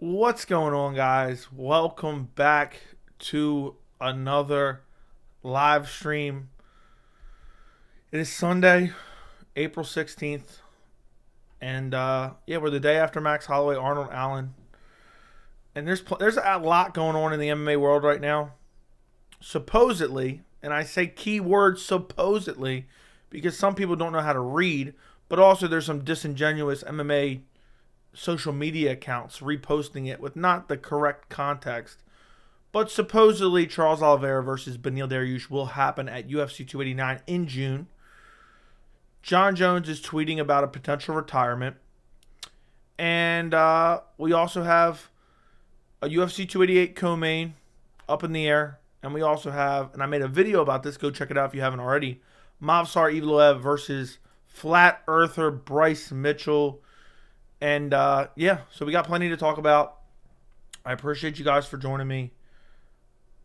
What's going on, guys? Welcome back to another live stream. It is Sunday, April 16th, and we're the day after Max Holloway, Arnold Allen, and there's a lot going on in the MMA world right now. Supposedly, and I say keyword supposedly because some people don't know how to read, but also there's some disingenuous MMA social media accounts reposting it with not the correct context. But supposedly Charles Oliveira versus Beneil Dariush will happen at UFC 289 in June. Jon Jones is tweeting about a potential retirement. And we also have a UFC 288 co-main up in the air. And we also have, and I made a video about this, go check it out if you haven't already, Movsar Evloev versus Flat Earther Bryce Mitchell. And so we got plenty to talk about. I appreciate you guys for joining me.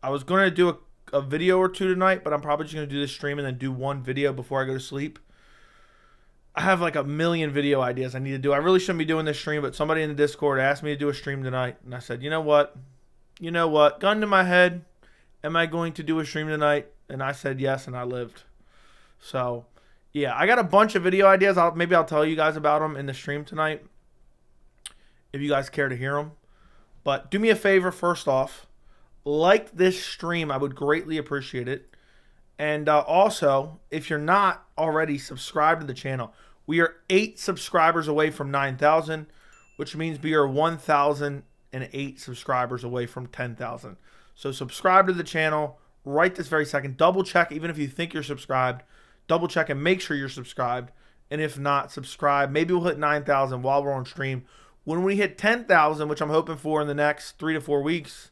I was going to do a video or two tonight, but I'm probably just going to do this stream and then do one video before I go to sleep. I have like a million video ideas I need to do. I really shouldn't be doing this stream, but somebody in the Discord asked me to do a stream tonight. And I said, you know what? Gun to my head. Am I going to do a stream tonight? And I said yes, and I lived. So, yeah, I got a bunch of video ideas. Maybe I'll tell you guys about them in the stream tonight, if you guys care to hear them. But do me a favor, first off, like this stream. I would greatly appreciate it. And also, if you're not already subscribed to the channel, we are 8 subscribers away from 9,000, which means we are 1,008 subscribers away from 10,000. So subscribe to the channel right this very second. Double check, even if you think you're subscribed. Double check and make sure you're subscribed. And if not, subscribe. Maybe we'll hit 9,000 while we're on stream. When we hit 10,000, which I'm hoping for in the next 3 to 4 weeks,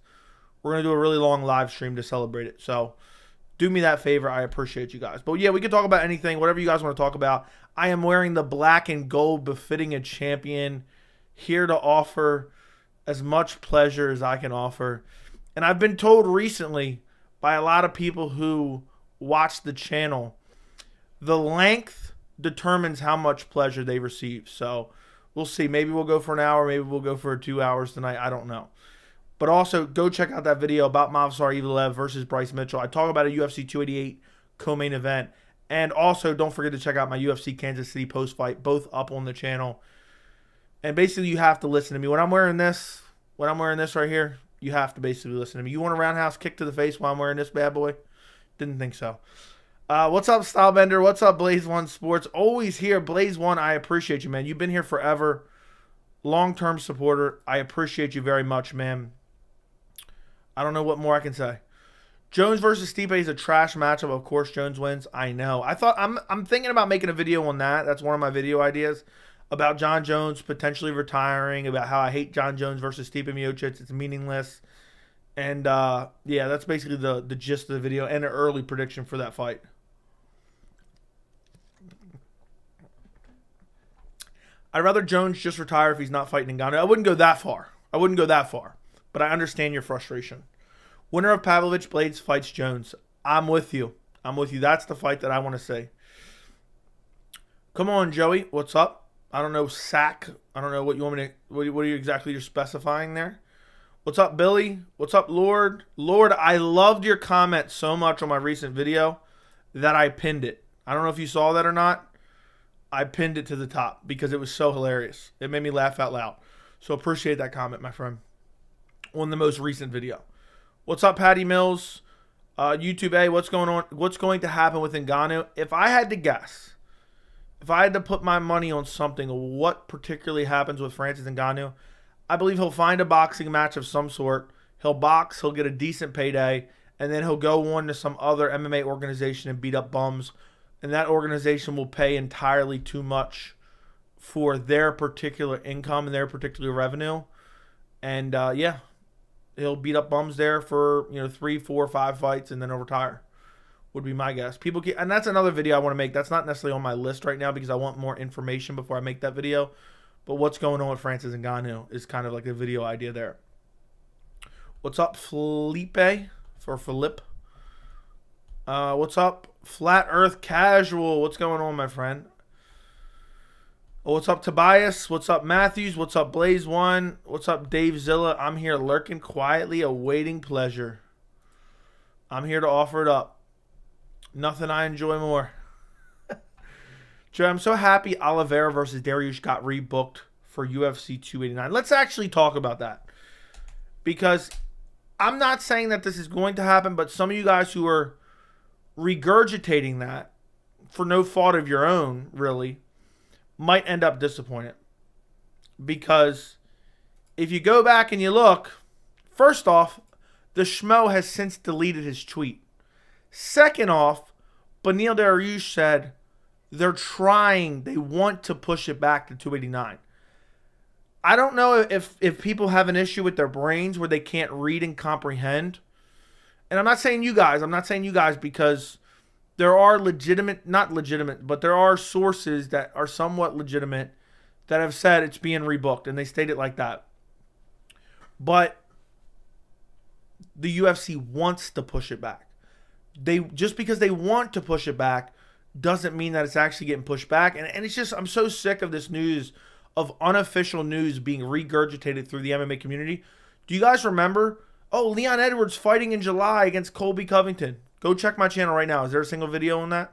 we're going to do a really long live stream to celebrate it. So do me that favor. I appreciate you guys. But yeah, we can talk about anything, whatever you guys want to talk about. I am wearing the black and gold befitting a champion, here to offer as much pleasure as I can offer. And I've been told recently by a lot of people who watch the channel, the length determines how much pleasure they receive. So we'll see. Maybe we'll go for an hour. Maybe we'll go for 2 hours tonight. I don't know. But also, go check out that video about Movsar Evloev versus Bryce Mitchell. I talk about a UFC 288 co-main event. And also, don't forget to check out my UFC Kansas City post-fight, both up on the channel. And basically, you have to listen to me. When I'm wearing this right here, you have to basically listen to me. You want a roundhouse kick to the face while I'm wearing this bad boy? Didn't think so. What's up, Stylebender? What's up, Blaze One Sports? Always here, Blaze One. I appreciate you, man. You've been here forever. Long-term supporter. I appreciate you very much, man. I don't know what more I can say. Jones versus Stipe is a trash matchup. Of course, Jones wins. I know. I'm thinking about making a video on that. That's one of my video ideas about Jon Jones potentially retiring. About how I hate Jon Jones versus Stipe Miocic. It's meaningless. And that's basically the gist of the video and an early prediction for that fight. I'd rather Jones just retire if he's not fighting Ngannou. I wouldn't go that far. But I understand your frustration. Winner of Pavlovich Blades fights Jones. I'm with you. That's the fight that I want to see. Come on, Joey. What's up? I don't know, Sack. I don't know what you want me to. What are you exactly you're specifying there? What's up, Billy? What's up, Lord? Lord, I loved your comment so much on my recent video that I pinned it. I don't know if you saw that or not. I pinned it to the top because it was so hilarious. It made me laugh out loud. So appreciate that comment, my friend, on the most recent video. What's up, Patty Mills? YouTube A, what's going on? What's going to happen with Ngannou? If I had to guess, if I had to put my money on something, what particularly happens with Francis Ngannou, I believe he'll find a boxing match of some sort. He'll box, he'll get a decent payday, and then he'll go on to some other MMA organization and beat up bums. And that organization will pay entirely too much for their particular income and their particular revenue. And he'll beat up bums there for 3, 4, 5 fights and then he'll retire. Would be my guess. And that's another video I want to make. That's not necessarily on my list right now because I want more information before I make that video. But what's going on with Francis Ngannou is kind of like a video idea there. What's up, Felipe? For Philip. What's up, Flat Earth Casual? What's going on, my friend? Oh, what's up, Tobias? What's up, Matthews? What's up, Blaze1? What's up, Dave Zilla? I'm here lurking quietly, awaiting pleasure. I'm here to offer it up. Nothing I enjoy more. Joe, I'm so happy Oliveira versus Dariush got rebooked for UFC 289. Let's actually talk about that. Because I'm not saying that this is going to happen, but some of you guys who are regurgitating that for no fault of your own, really, might end up disappointed. Because if you go back and you look, first off, the Schmo has since deleted his tweet. Second off, Beneil Dariush said they want to push it back to 289. I don't know if people have an issue with their brains where they can't read and comprehend. And I'm not saying you guys because there are not legitimate, but there are sources that are somewhat legitimate that have said it's being rebooked, and they state it like that. But the UFC wants to push it back. Just because they want to push it back doesn't mean that it's actually getting pushed back. And it's just, I'm so sick of this news, of unofficial news being regurgitated through the MMA community. Do you guys remember? Oh, Leon Edwards fighting in July against Colby Covington. Go check my channel right now. Is there a single video on that?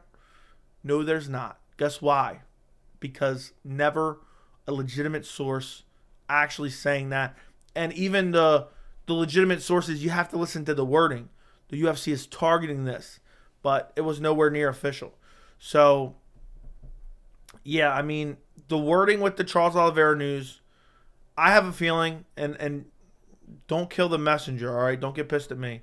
No, there's not. Guess why? Because never a legitimate source actually saying that. And even the legitimate sources, you have to listen to the wording. The UFC is targeting this, but it was nowhere near official. So, yeah, I mean, the wording with the Charles Oliveira news, I have a feeling, and don't kill the messenger, all right? Don't get pissed at me.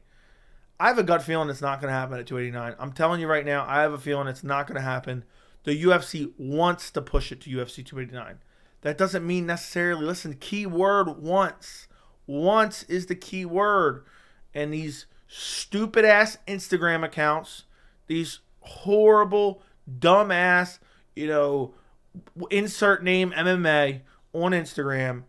I have a gut feeling it's not going to happen at 289. I'm telling you right now, I have a feeling it's not going to happen. The UFC wants to push it to UFC 289. That doesn't mean necessarily, listen, key word wants. Wants is the key word. And these stupid-ass Instagram accounts, these horrible, dumb-ass, insert name MMA on Instagram,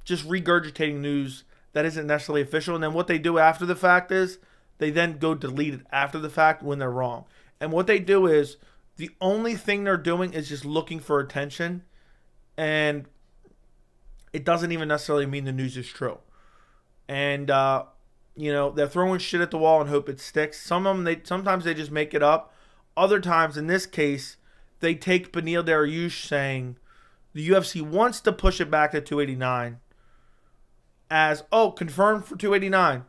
just regurgitating news that isn't necessarily official. And then what they do after the fact is they then go delete it after the fact when they're wrong. And what they do is the only thing they're doing is just looking for attention. And it doesn't even necessarily mean the news is true. And, they're throwing shit at the wall and hope it sticks. Sometimes they just make it up. Other times, in this case, they take Beneil Dariush saying the UFC wants to push it back to 289 as, confirmed for 289.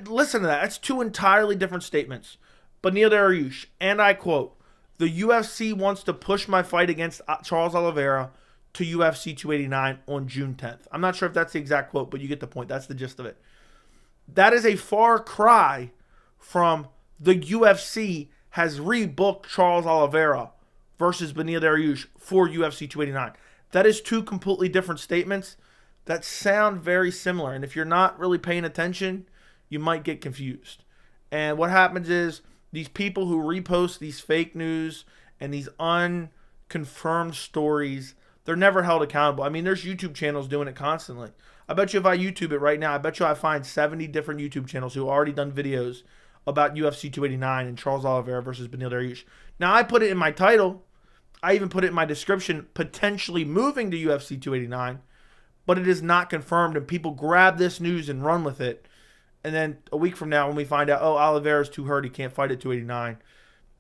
Listen to that. That's two entirely different statements. Beneil Dariush, and I quote, the UFC wants to push my fight against Charles Oliveira to UFC 289 on June 10th. I'm not sure if that's the exact quote, but you get the point. That's the gist of it. That is a far cry from the UFC has rebooked Charles Oliveira versus Beneil Dariush for UFC 289. That is two completely different statements that sound very similar. And if you're not really paying attention, you might get confused. And what happens is these people who repost these fake news and these unconfirmed stories, they're never held accountable. I mean, there's YouTube channels doing it constantly. I bet you if I YouTube it right now, I bet you I find 70 different YouTube channels who already done videos about UFC 289 and Charles Oliveira versus Beneil Dariush. Now, I put it in my title. I even put it in my description, potentially moving to UFC 289, but it is not confirmed, and people grab this news and run with it. And then a week from now, when we find out, Oliveira's too hurt, he can't fight at 289,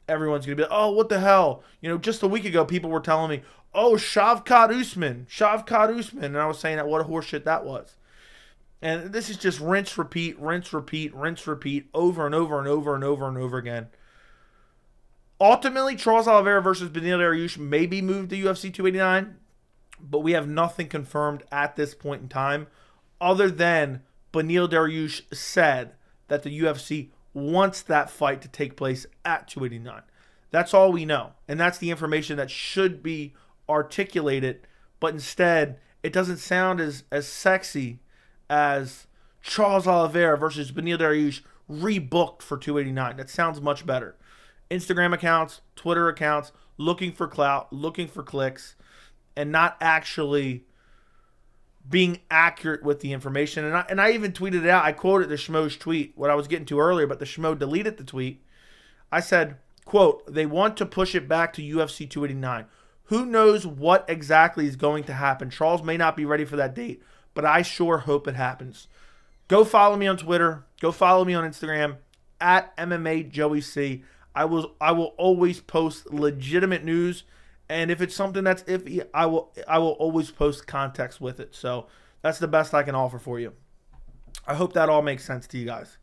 everyone's going to be like, what the hell? Just a week ago, people were telling me, Shavkat Usman. And I was saying that what a horseshit that was. And this is just rinse, repeat, over and over and over and over and over again. Ultimately, Charles Oliveira versus Beneil Dariush may be moved to UFC 289, but we have nothing confirmed at this point in time other than Beneil Dariush said that the UFC wants that fight to take place at 289. That's all we know. And that's the information that should be articulated, but instead it doesn't sound as sexy as Charles Oliveira versus Beneil Dariush rebooked for 289. That sounds much better. Instagram accounts, Twitter accounts, looking for clout, looking for clicks, and not actually being accurate with the information. And I even tweeted it out. I quoted the Schmo's tweet, what I was getting to earlier, but the Schmo deleted the tweet. I said, quote, they want to push it back to UFC 289. Who knows what exactly is going to happen? Charles may not be ready for that date, but I sure hope it happens. Go follow me on Twitter. Go follow me on Instagram at MMA Joey C. I will always post legitimate news, and if it's something that's iffy, I will always post context with it. So that's the best I can offer for you. I hope that all makes sense to you guys.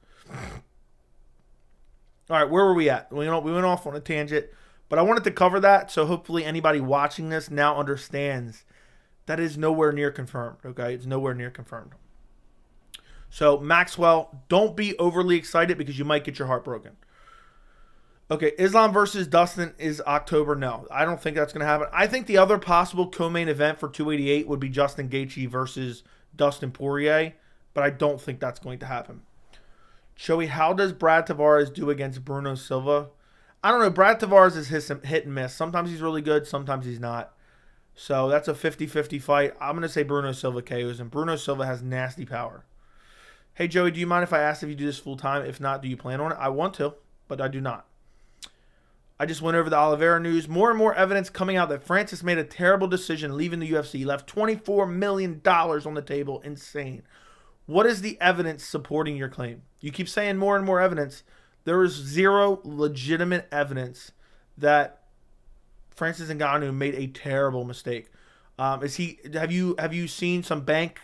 All right, where were we at? We went off on a tangent, but I wanted to cover that, so hopefully anybody watching this now understands that is nowhere near confirmed, okay? It's nowhere near confirmed. So, Maxwell, don't be overly excited because you might get your heart broken. Okay, Islam versus Dustin is October. No, I don't think that's going to happen. I think the other possible co-main event for 288 would be Justin Gaethje versus Dustin Poirier, but I don't think that's going to happen. Joey, how does Brad Tavares do against Bruno Silva? I don't know. Brad Tavares is hit and miss. Sometimes he's really good. Sometimes he's not. So that's a 50-50 fight. I'm going to say Bruno Silva KOs, and Bruno Silva has nasty power. Hey, Joey, do you mind if I ask if you do this full time? If not, do you plan on it? I want to, but I do not. I just went over the Oliveira news. More and more evidence coming out that Francis made a terrible decision leaving the UFC. He left $24 million on the table. Insane. What is the evidence supporting your claim? You keep saying more and more evidence. There is zero legitimate evidence that Francis Ngannou made a terrible mistake. Have you seen some bank,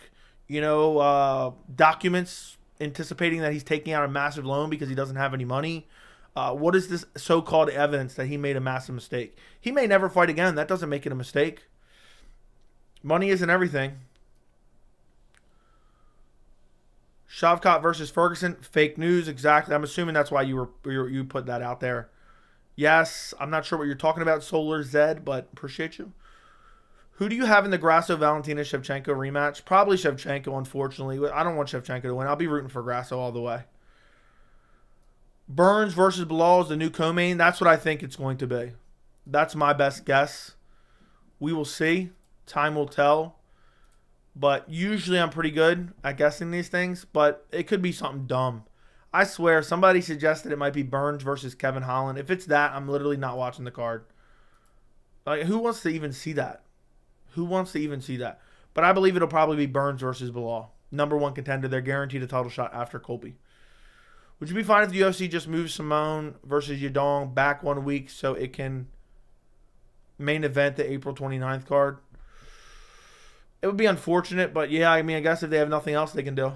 documents anticipating that he's taking out a massive loan because he doesn't have any money? What is this so-called evidence that he made a massive mistake? He may never fight again. That doesn't make it a mistake. Money isn't everything. Shavkat versus Ferguson, fake news, exactly. I'm assuming that's why you put that out there. Yes, I'm not sure what you're talking about, Solar Zed, but appreciate you. Who do you have in the Grasso-Valentina-Shevchenko rematch? Probably Shevchenko, unfortunately. I don't want Shevchenko to win. I'll be rooting for Grasso all the way. Burns versus Bilal is the new co-main. That's what I think it's going to be. That's my best guess. We will see. Time will tell. But usually I'm pretty good at guessing these things, but it could be something dumb. I swear, somebody suggested it might be Burns versus Kevin Holland. If it's that, I'm literally not watching the card. Like, who wants to even see that? Who wants to even see that? But I believe it'll probably be Burns versus Bilal. Number one contender. They're guaranteed a title shot after Colby. Would you be fine if the UFC just moves Simone versus Yadong back 1 week so it can main event the April 29th card? It would be unfortunate, but yeah, I mean, I guess if they have nothing else they can do.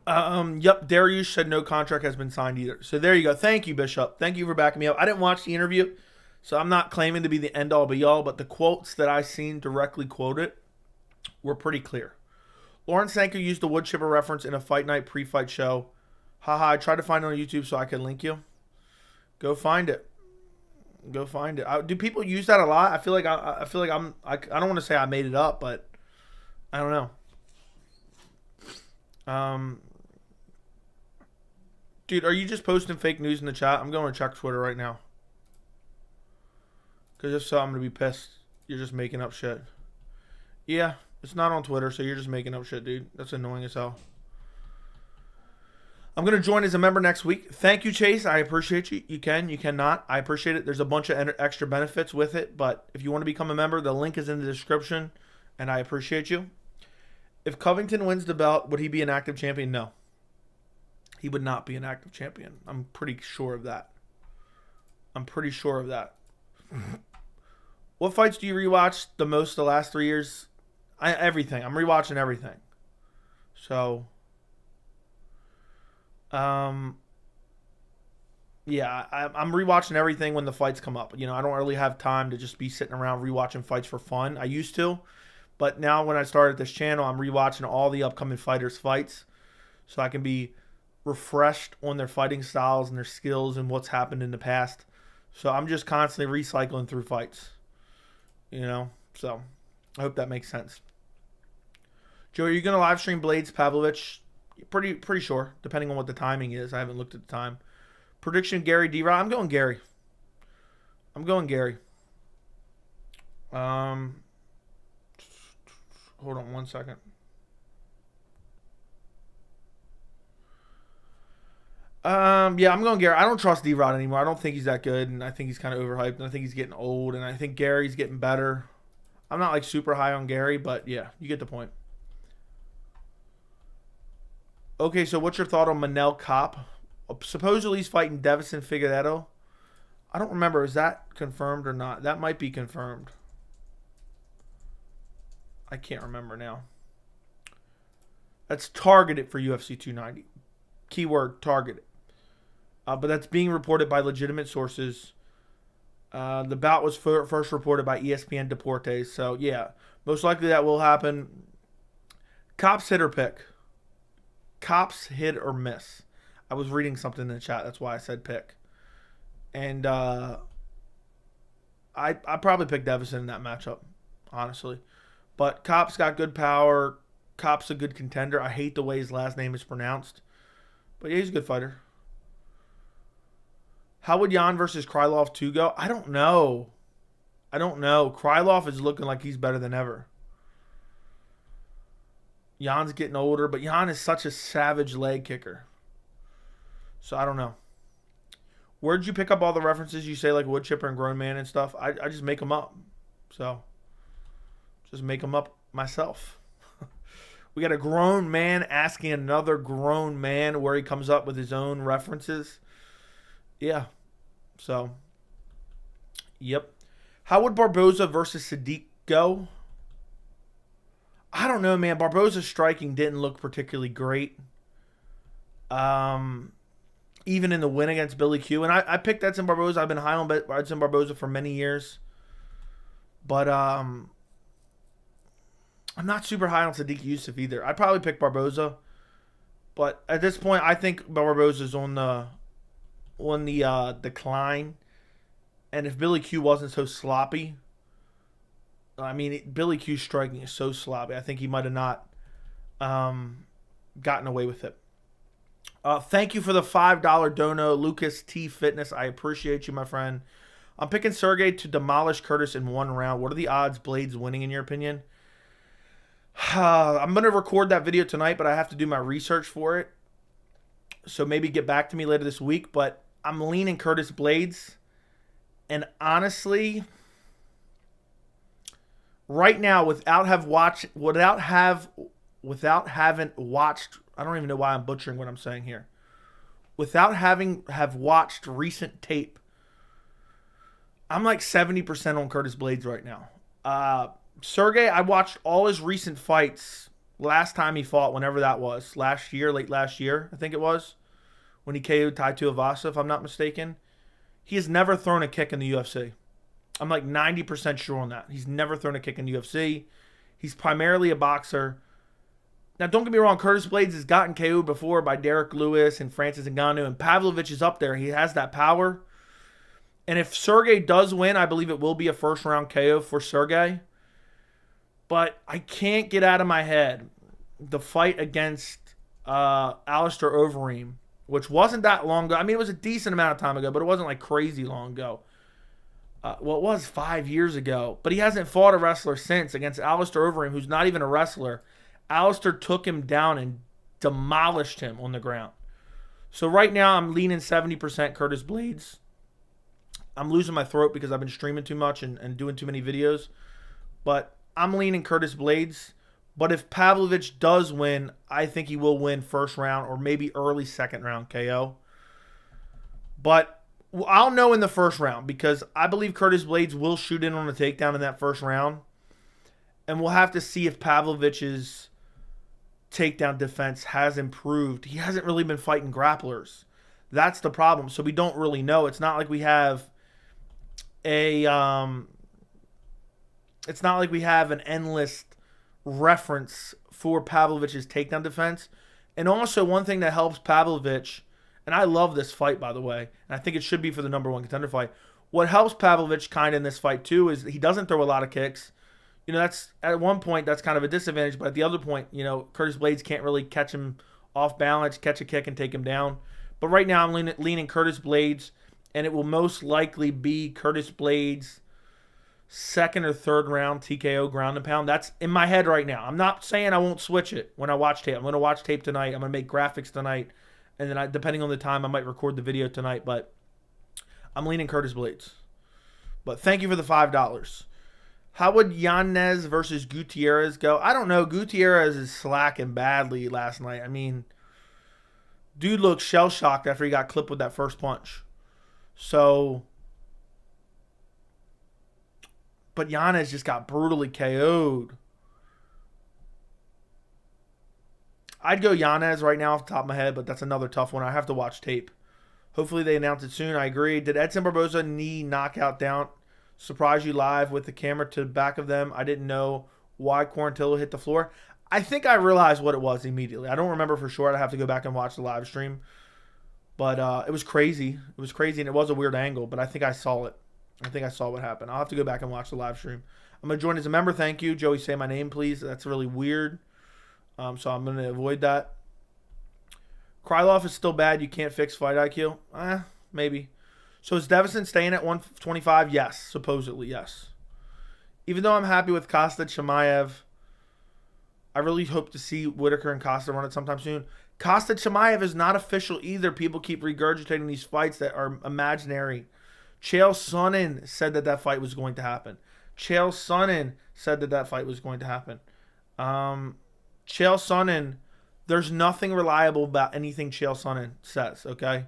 Yep, Dariush said no contract has been signed either. So there you go. Thank you, Bishop. Thank you for backing me up. I didn't watch the interview, so I'm not claiming to be the end-all be-all, but the quotes that I seen directly quoted were pretty clear. Lawrence Sanker used the wood chipper reference in a fight night pre-fight show. Haha, I tried to find it on YouTube so I can link you. Go find it. Go find it. Do people use that a lot? I feel like I don't want to say I made it up, but I don't know. Dude, are you just posting fake news in the chat? I'm going to check Twitter right now. Because if so, I'm going to be pissed. You're just making up shit. Yeah, it's not on Twitter, so you're just making up shit, dude. That's annoying as hell. I'm going to join as a member next week. Thank you, Chase. I appreciate you. You can, you cannot. I appreciate it. There's a bunch of extra benefits with it, but if you want to become a member, the link is in the description, and I appreciate you. If Covington wins the belt, would he be an active champion? No. He would not be an active champion. I'm pretty sure of that. I'm pretty sure of that. What fights do you rewatch the most the last 3 years? Everything. I'm rewatching everything. So, yeah, I'm rewatching everything when the fights come up. You know, I don't really have time to just be sitting around rewatching fights for fun. I used to, but now when I started this channel, I'm rewatching all the upcoming fighters' fights so I can be refreshed on their fighting styles and their skills and what's happened in the past. So I'm just constantly recycling through fights, you know. So I hope that makes sense. Joe, are you going to live stream Blades Pavlovich? Pretty sure, depending on what the timing is. I haven't looked at the time. Prediction, Gary D-Rod. I'm going Gary. I'm going Gary. Hold on 1 second. Yeah, I'm going Gary. I don't trust D-Rod anymore. I don't think he's that good, and I think he's kind of overhyped, and I think he's getting old, and I think Gary's getting better. I'm not like super high on Gary, but yeah, you get the point. Okay, so what's your thought on Manel Kopp? Supposedly he's fighting Devison Figueiredo. I don't remember. Is that confirmed or not? That might be confirmed. I can't remember now. That's targeted for UFC 290. Keyword targeted. But that's being reported by legitimate sources. The bout was first reported by ESPN Deportes. So, yeah, most likely that will happen. Kopp's hit or pick. Kopp's hit or miss. I was reading something in the chat. That's why I said pick. And I probably picked Devison in that matchup, honestly. But Kopp's got good power. Kopp's a good contender. I hate the way his last name is pronounced. But yeah, he's a good fighter. How would Jan versus Krylov 2 go? I don't know. Krylov is looking like he's better than ever. Jan's getting older, but Jan is such a savage leg kicker. So I don't know. Where'd you pick up all the references you say, like wood chipper and grown man and stuff? I just make them up. So just make them up myself. We got a grown man asking another grown man where he comes up with his own references. Yeah. So, yep. How would Barboza versus Sadiq go? I don't know, man. Barboza's striking didn't look particularly great. Even in the win against Billy Q. And I picked Edson Barboza. I've been high on Edson Barboza for many years. But I'm not super high on Sadiq Youssef either. I'd probably pick Barboza. But at this point, I think Barboza's on the decline. And if Billy Q wasn't so sloppy, I mean, Billy Q's striking is so sloppy. I think he might have not gotten away with it. Thank you for the $5 dono, Lucas T Fitness. I appreciate you, my friend. I'm picking Sergey to demolish Curtis in one round. What are the odds Blades winning, in your opinion? I'm going to record that video tonight, but I have to do my research for it. So maybe get back to me later this week. But I'm leaning Curtis Blades. And honestly, right now, without having watched, I don't even know why I'm butchering what I'm saying here. Without having watched recent tape, I'm like 70% on Curtis Blades right now. Sergey, I watched all his recent fights last time he fought, whenever that was. Late last year, I think it was, when he KO'd Tai Tuivasa, if I'm not mistaken. He has never thrown a kick in the UFC. I'm like 90% sure on that. He's never thrown a kick in the UFC. He's primarily a boxer. Now, don't get me wrong, Curtis Blades has gotten KO'd before by Derek Lewis and Francis Ngannou, and Pavlovich is up there. He has that power. And if Sergey does win, I believe it will be a first-round KO for Sergey. But I can't get out of my head the fight against Alistair Overeem, which wasn't that long ago. I mean, it was a decent amount of time ago, but it wasn't like crazy long ago. Well, it was 5 years ago, but he hasn't fought a wrestler since against Alistair Overeem, who's not even a wrestler. Alistair took him down and demolished him on the ground. So right now I'm leaning 70% Curtis Blades. I'm losing my throat because I've been streaming too much and doing too many videos. But I'm leaning Curtis Blades. But if Pavlovich does win, I think he will win first round or maybe early second round KO. But I'll know in the first round because I believe Curtis Blades will shoot in on a takedown in that first round. And we'll have to see if Pavlovich's takedown defense has improved. He hasn't really been fighting grapplers. That's the problem. So we don't really know. It's not like we have an endless reference for Pavlovich's takedown defense. And also one thing that helps Pavlovich, and I love this fight, by the way, and I think it should be for the number one contender fight. What helps Pavlovich kind of in this fight too is he doesn't throw a lot of kicks. You know, that's at one point that's kind of a disadvantage, but at the other point, you know, Curtis Blades can't really catch him off balance, catch a kick and take him down. But right now I'm leaning Curtis Blades, and it will most likely be Curtis Blades' second or third round TKO ground and pound. That's in my head right now. I'm not saying I won't switch it when I watch tape. I'm going to watch tape tonight. I'm going to make graphics tonight, And then, depending on the time, I might record the video tonight. But I'm leaning Curtis Blades. But thank you for the $5. How would Yanez versus Gutierrez go? I don't know. Gutierrez is slacking badly last night. I mean, dude looked shell-shocked after he got clipped with that first punch. So, but Yanez just got brutally KO'd. I'd go Yanez right now off the top of my head, but that's another tough one. I have to watch tape. Hopefully they announce it soon. I agree. Did Edson Barboza knee knockout down surprise you live with the camera to the back of them? I didn't know why Quarantillo hit the floor. I think I realized what it was immediately. I don't remember for sure. I'd have to go back and watch the live stream. But it was crazy. It was crazy, and it was a weird angle, but I think I saw it. I think I saw what happened. I'll have to go back and watch the live stream. I'm going to join as a member. Thank you. Joey, say my name, please. That's really weird. So I'm going to avoid that. Krylov is still bad. You can't fix fight IQ? Maybe. So is Devison staying at 125? Yes. Supposedly, yes. Even though I'm happy with Costa Chimaev, I really hope to see Whitaker and Costa run it sometime soon. Costa Chimaev is not official either. People keep regurgitating these fights that are imaginary. Chael Sonnen said that fight was going to happen. Chael Sonnen said that fight was going to happen. Chael Sonnen, there's nothing reliable about anything Chael Sonnen says, okay?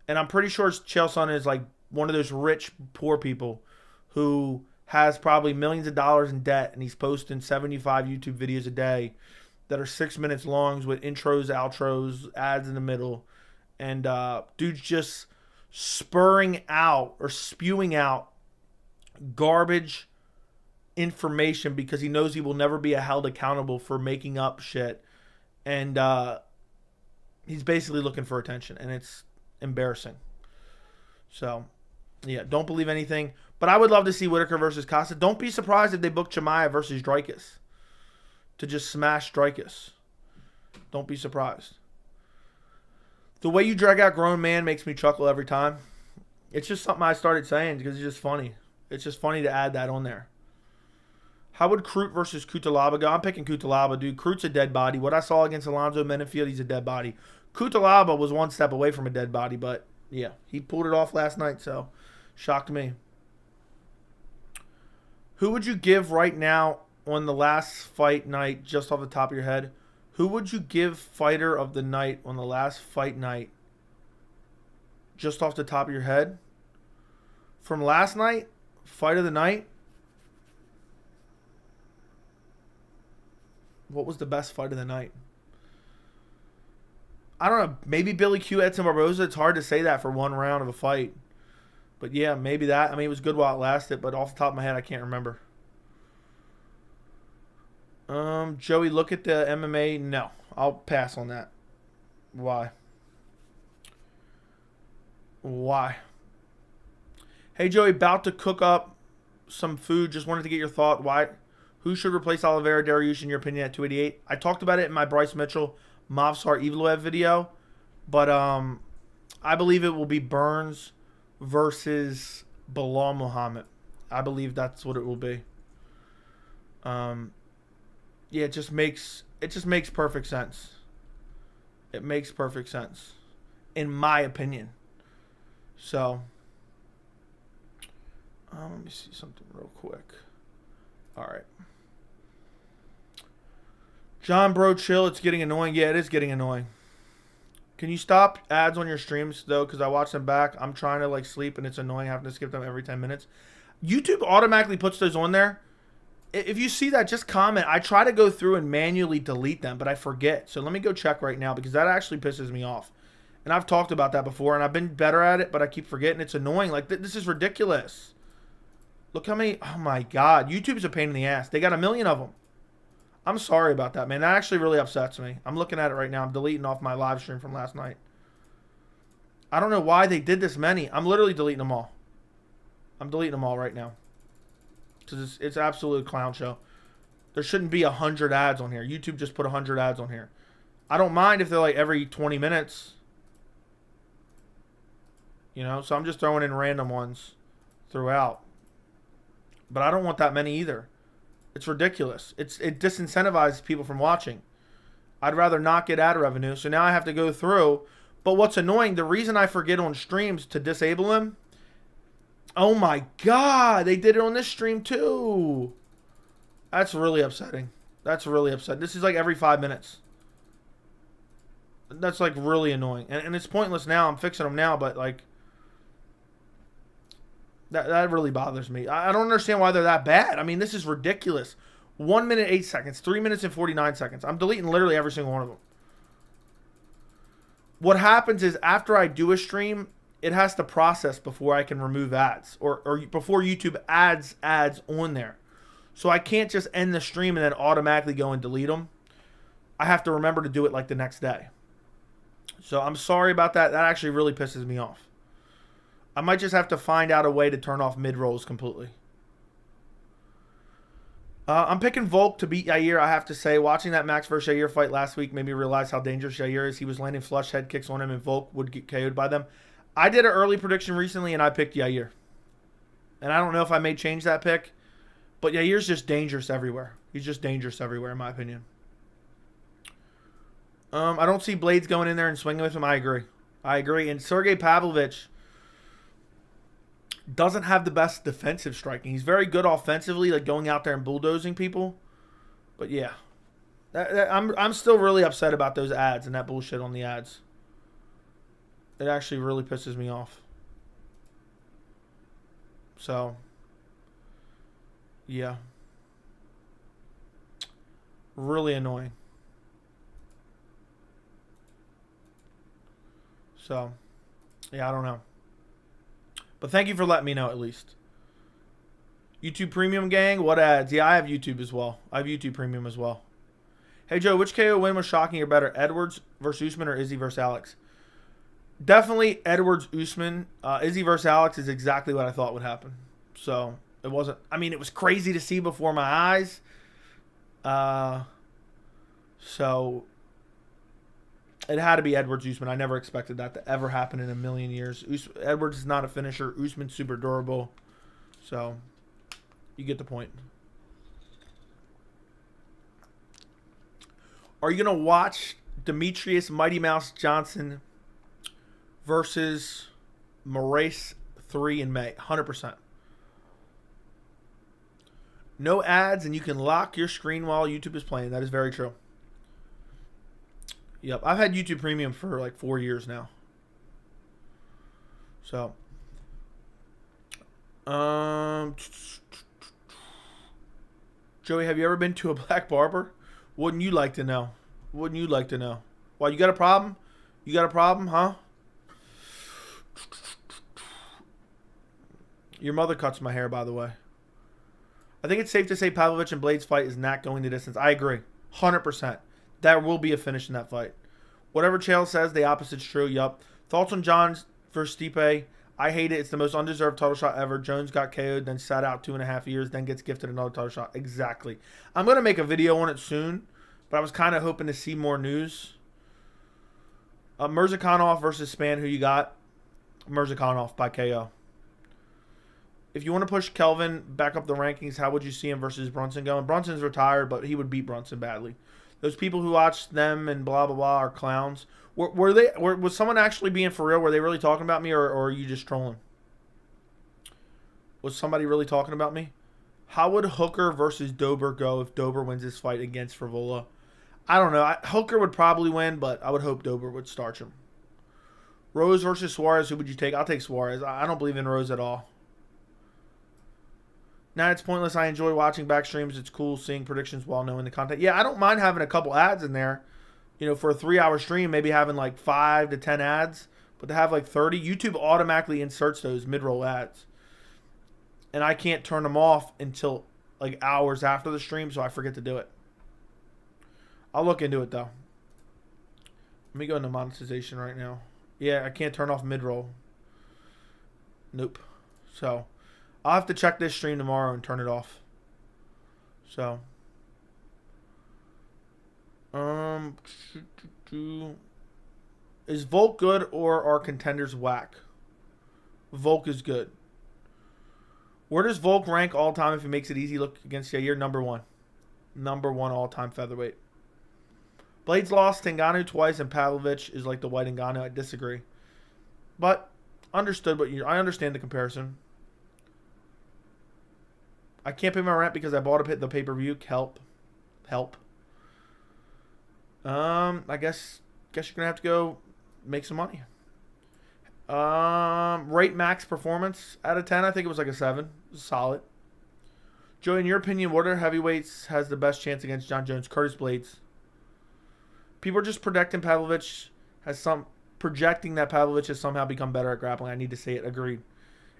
And I'm pretty sure Chael Sonnen is like one of those rich, poor people who has probably millions of dollars in debt, and he's posting 75 YouTube videos a day that are 6 minutes long with intros, outros, ads in the middle. And dude's just spewing out garbage information because he knows he will never be held accountable for making up shit. And he's basically looking for attention, and it's embarrassing. So, yeah, don't believe anything. But I would love to see Whitaker versus Costa. Don't be surprised if they book Chimaev versus Dricus to just smash Dricus. Don't be surprised. The way you drag out grown man makes me chuckle every time. It's just something I started saying because it's just funny. It's just funny to add that on there. How would Crute versus Cutelaba go? I'm picking Cutelaba, dude. Crute's a dead body. What I saw against Alonzo Menefield, he's a dead body. Cutelaba was one step away from a dead body, but yeah, he pulled it off last night, so shocked me. Who would you give right now on the last fight night, just off the top of your head? Who would you give fighter of the night on the last fight night, just off the top of your head? From last night, fight of the night? What was the best fight of the night? I don't know. Maybe Billy Q, Edson Barboza. It's hard to say that for one round of a fight. But yeah, maybe that. I mean, it was good while it lasted, but off the top of my head, I can't remember. Joey, look at the MMA. No, I'll pass on that. Why? Hey, Joey, about to cook up some food. Just wanted to get your thought. Who should replace Oliveira Dariush in your opinion at 288? I talked about it in my Bryce Mitchell Movsar Evloev video, but I believe it will be Burns versus Bilal Muhammad. I believe that's what it will be. Yeah, it just makes perfect sense. It makes perfect sense, in my opinion. So, let me see something real quick. All right. John, bro, chill. It's getting annoying. Yeah, it is getting annoying. Can you stop ads on your streams, though? Because I watch them back. I'm trying to, sleep, and it's annoying having to skip them every 10 minutes. YouTube automatically puts those on there. If you see that, just comment. I try to go through and manually delete them, but I forget. So let me go check right now because that actually pisses me off. And I've talked about that before, and I've been better at it, but I keep forgetting. It's annoying. This is ridiculous. Look how many. Oh, my God. YouTube's a pain in the ass. They got 1 million of them. I'm sorry about that, man. That actually really upsets me. I'm looking at it right now. I'm deleting off my live stream from last night. I don't know why they did this many. I'm literally deleting them all. I'm deleting them all right now. Because it's absolute clown show. There shouldn't be 100 ads on here. YouTube just put 100 ads on here. I don't mind if they're every 20 minutes. You know, so I'm just throwing in random ones throughout. But I don't want that many either. It's ridiculous. It disincentivizes people from watching. I'd rather not get ad revenue. So now I have to go through, But what's annoying, the reason I forget on streams to disable him, oh my God, they did it on this stream too. That's really upsetting. That's really upsetting. This is like every 5 minutes. That's like really annoying. And it's pointless now. I'm fixing them now, but like, that really bothers me. I don't understand why they're that bad. I mean, this is ridiculous. 1 minute, 8 seconds, 3 minutes and 49 seconds. I'm deleting literally every single one of them. What happens is after I do a stream, it has to process before I can remove ads or before YouTube adds ads on there. So I can't just end the stream and then automatically go and delete them. I have to remember to do it like the next day. So I'm sorry about that. That actually really pisses me off. I might just have to find out a way to turn off mid-rolls completely. I'm picking Volk to beat Yair, I have to say. Watching that Max versus Yair fight last week made me realize how dangerous Yair is. He was landing flush head kicks on him, and Volk would get KO'd by them. I did an early prediction recently, and I picked Yair. And I don't know if I may change that pick, but Yair's just dangerous everywhere. He's just dangerous everywhere, in my opinion. I don't see Blades going in there and swinging with him. I agree. And Sergey Pavlovich doesn't have the best defensive striking. He's very good offensively, like going out there and bulldozing people. But yeah, I'm still really upset about those ads and that bullshit on the ads. It actually really pisses me off. So, yeah. Really annoying. So, yeah, I don't know. But thank you for letting me know at least. YouTube Premium gang, what ads? Yeah, I have YouTube as well. I have YouTube Premium as well. Hey, Joe, which KO win was shocking or better? Edwards versus Usman or Izzy versus Alex? Definitely Edwards Usman. Izzy versus Alex is exactly what I thought would happen. So, it wasn't... I mean, it was crazy to see before my eyes. So... It had to be Edwards Usman. I never expected that to ever happen in a million years. Edwards is not a finisher. Usman's super durable. So, you get the point. Are you going to watch Demetrius Mighty Mouse Johnson versus Moraes 3 in May? 100%. No ads, and you can lock your screen while YouTube is playing. That is very true. Yep, I've had YouTube Premium for like 4 years now. So, Joey, have you ever been to a black barber? Wouldn't you like to know? Wouldn't you like to know? Why, you got a problem? You got a problem, huh? Your mother cuts my hair, by the way. I think it's safe to say Pavlovich and Blades fight is not going the distance. I agree. 100%. There will be a finish in that fight. Whatever Chael says, the opposite's true. Yup. Thoughts on Jones versus Stipe? I hate it. It's the most undeserved title shot ever. Jones got KO'd, then sat out 2.5 years, then gets gifted another title shot. Exactly. I'm going to make a video on it soon, but I was kind of hoping to see more news. Mirzakhanov versus Span. Who you got? Mirzakhanov by KO. If you want to push Kelvin back up the rankings, how would you see him versus Brunson going? Brunson's retired, but he would beat Brunson badly. Those people who watch them and blah, blah, blah are clowns. Was someone actually being for real? Were they really talking about me, or are you just trolling? Was somebody really talking about me? How would Hooker versus Dober go if Dober wins his fight against Frivola? I don't know. Hooker would probably win, but I would hope Dober would starch him. Rose versus Suarez, who would you take? I'll take Suarez. I don't believe in Rose at all. Now it's pointless. I enjoy watching back streams. It's cool seeing predictions while knowing the content. Yeah, I don't mind having a couple ads in there. You know, for a 3-hour stream, maybe having like 5 to 10 ads. But to have like 30, YouTube automatically inserts those mid-roll ads. And I can't turn them off until like hours after the stream, so I forget to do it. I'll look into it, though. Let me go into monetization right now. Yeah, I can't turn off mid-roll. Nope. So... I'll have to check this stream tomorrow and turn it off. So. Is Volk good or are contenders whack? Volk is good. Where does Volk rank all time if he makes it easy look against Yair? Number 1. Number 1 all time featherweight. Blades lost to Ngannou twice, and Pavlovich is like the white Ngannou. I disagree. But I understand the comparison. I can't pay my rent because I bought the pay-per-view. Help. I guess you're gonna have to go make some money. Rate Max performance out of 10. I think it was like a 7. It was solid. Joey, in your opinion, what are heavyweights has the best chance against Jon Jones? Curtis Blades. People are just projecting that Pavlovich has somehow become better at grappling. I need to say it. Agreed.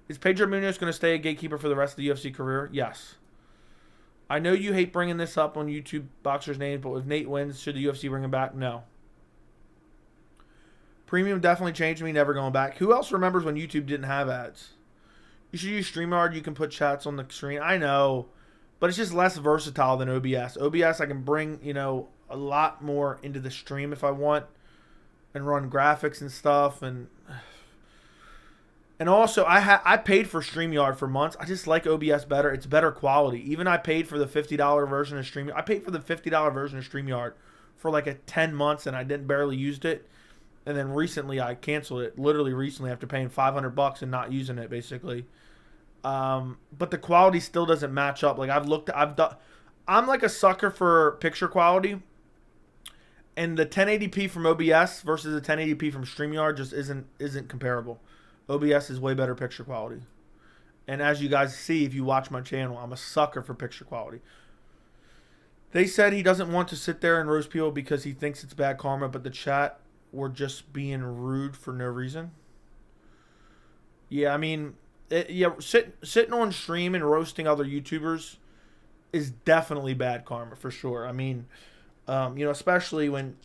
Is Pedro Munoz going to stay a gatekeeper for the rest of the UFC career? Yes. I know you hate bringing this up on YouTube boxers' names, but if Nate wins, should the UFC bring him back? No. Premium definitely changed me, never going back. Who else remembers when YouTube didn't have ads? You should use StreamYard. You can put chats on the screen. I know, but it's just less versatile than OBS. OBS, I can bring, a lot more into the stream if I want and run graphics and stuff. And also, I paid for StreamYard for months. I just like OBS better. It's better quality. Even I paid for the $50 version of StreamYard. I paid for the $50 version of StreamYard for like 10 months, and I barely used it. And then recently I canceled it. Literally recently after paying $500 and not using it, basically. But the quality still doesn't match up. Like I'm like a sucker for picture quality. And the 1080p from OBS versus the 1080p from StreamYard just isn't comparable. OBS is way better picture quality. And as you guys see, if you watch my channel, I'm a sucker for picture quality. They said he doesn't want to sit there and roast people because he thinks it's bad karma, but the chat were just being rude for no reason. Yeah, I mean, sitting on stream and roasting other YouTubers is definitely bad karma for sure. I mean, especially when,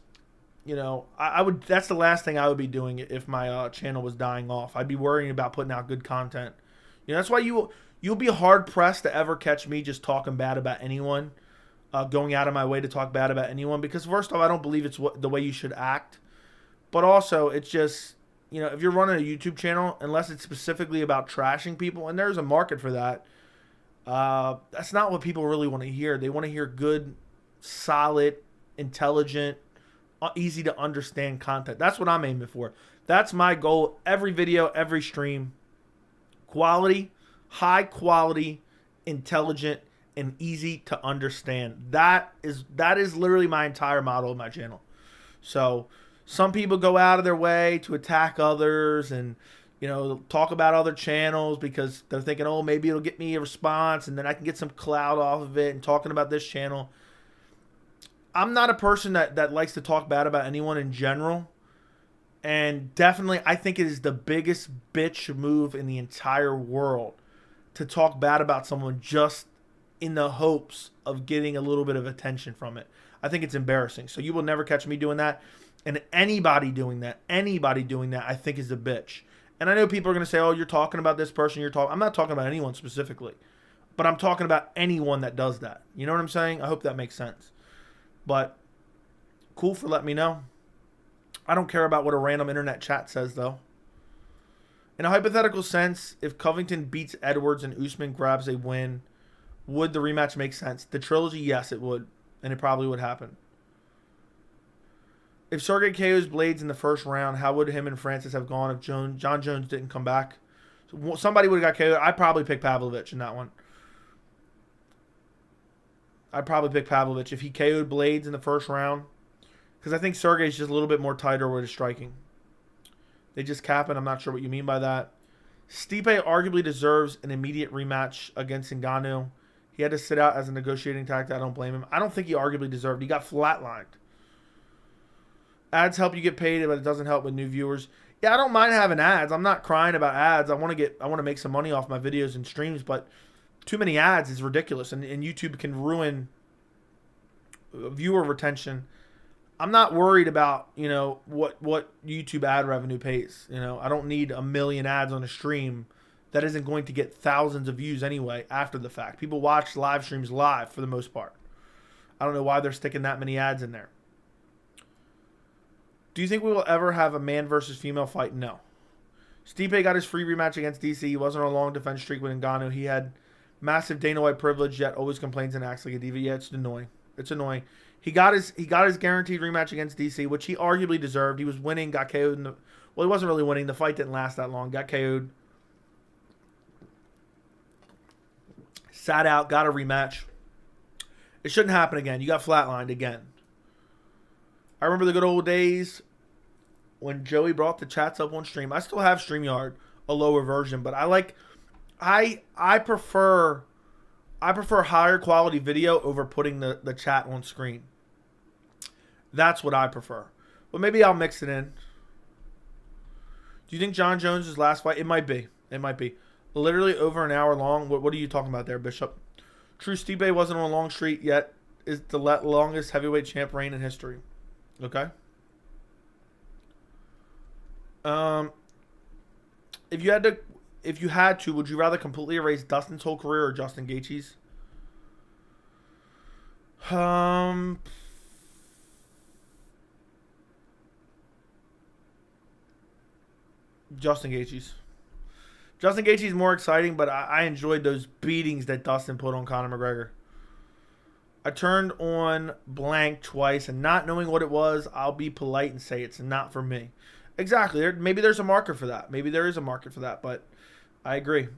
I would. That's the last thing I would be doing if my channel was dying off. I'd be worrying about putting out good content. That's why you'll be hard pressed to ever catch me just talking bad about anyone, going out of my way to talk bad about anyone. Because first off, I don't believe it's the way you should act. But also, it's just, if you're running a YouTube channel, unless it's specifically about trashing people, and there's a market for that, that's not what people really want to hear. They want to hear good, solid, intelligent, easy to understand content. That's what I'm aiming for. That's my goal. Every video, every stream, quality, high quality, intelligent, and easy to understand. That is literally my entire model of my channel. So some people go out of their way to attack others and, talk about other channels because they're thinking, oh, maybe it'll get me a response and then I can get some clout off of it and talking about this channel. I'm not a person that likes to talk bad about anyone in general. And definitely, I think it is the biggest bitch move in the entire world to talk bad about someone just in the hopes of getting a little bit of attention from it. I think it's embarrassing. So you will never catch me doing that. And anybody doing that, I think is a bitch. And I know people are going to say, oh, you're talking about this person. I'm not talking about anyone specifically. But I'm talking about anyone that does that. You know what I'm saying? I hope that makes sense. But cool for letting me know. I don't care about what a random internet chat says, though. In a hypothetical sense, if Covington beats Edwards and Usman grabs a win, would the rematch make sense? The trilogy, yes, it would. And it probably would happen. If Sergey KO's Blades in the first round, how would him and Francis have gone if Jon Jones didn't come back? So somebody would have got KO'd. I'd probably pick Pavlovich in that one. I'd probably pick Pavlovich if he KO'd Blades in the first round. Because I think Sergey's just a little bit more tighter with his striking. They just cap it. I'm not sure what you mean by that. Stipe arguably deserves an immediate rematch against Ngannou. He had to sit out as a negotiating tactic. I don't blame him. I don't think he arguably deserved. He got flatlined. Ads help you get paid, but it doesn't help with new viewers. Yeah, I don't mind having ads. I'm not crying about ads. I want to make some money off my videos and streams, but too many ads is ridiculous, and YouTube can ruin viewer retention. I'm not worried about, what YouTube ad revenue pays. I don't need a million ads on a stream that isn't going to get thousands of views anyway after the fact. People watch live streams live for the most part. I don't know why they're sticking that many ads in there. Do you think we will ever have a man versus female fight? No. Stipe got his free rematch against DC. He wasn't on a long defense streak with Ngannou. He had massive Dana White privilege, yet always complains and acts like a diva. Yeah, it's annoying. It's annoying. He got his guaranteed rematch against DC, which he arguably deserved. He was winning, got KO'd. Well, he wasn't really winning. The fight didn't last that long. Got KO'd. Sat out, got a rematch. It shouldn't happen again. You got flatlined again. I remember the good old days when Joey brought the chats up on stream. I still have StreamYard, a lower version, but I prefer higher quality video over putting the chat on screen. That's what I prefer. But maybe I'll mix it in. Do you think Jon Jones' last fight? It might be. It might be. Literally over an hour long. What are you talking about there, Bishop? True, Stipe wasn't on a long streak yet. Is the longest heavyweight champ reign in history. Okay. If you had to, would you rather completely erase Dustin's whole career or Justin Gaethje's? Justin Gaethje's. Justin Gaethje is more exciting, but I enjoyed those beatings that Dustin put on Conor McGregor. I turned on blank twice, and not knowing what it was, I'll be polite and say it's not for me. Exactly. Maybe there's a market for that. Maybe there is a market for that, but I agree.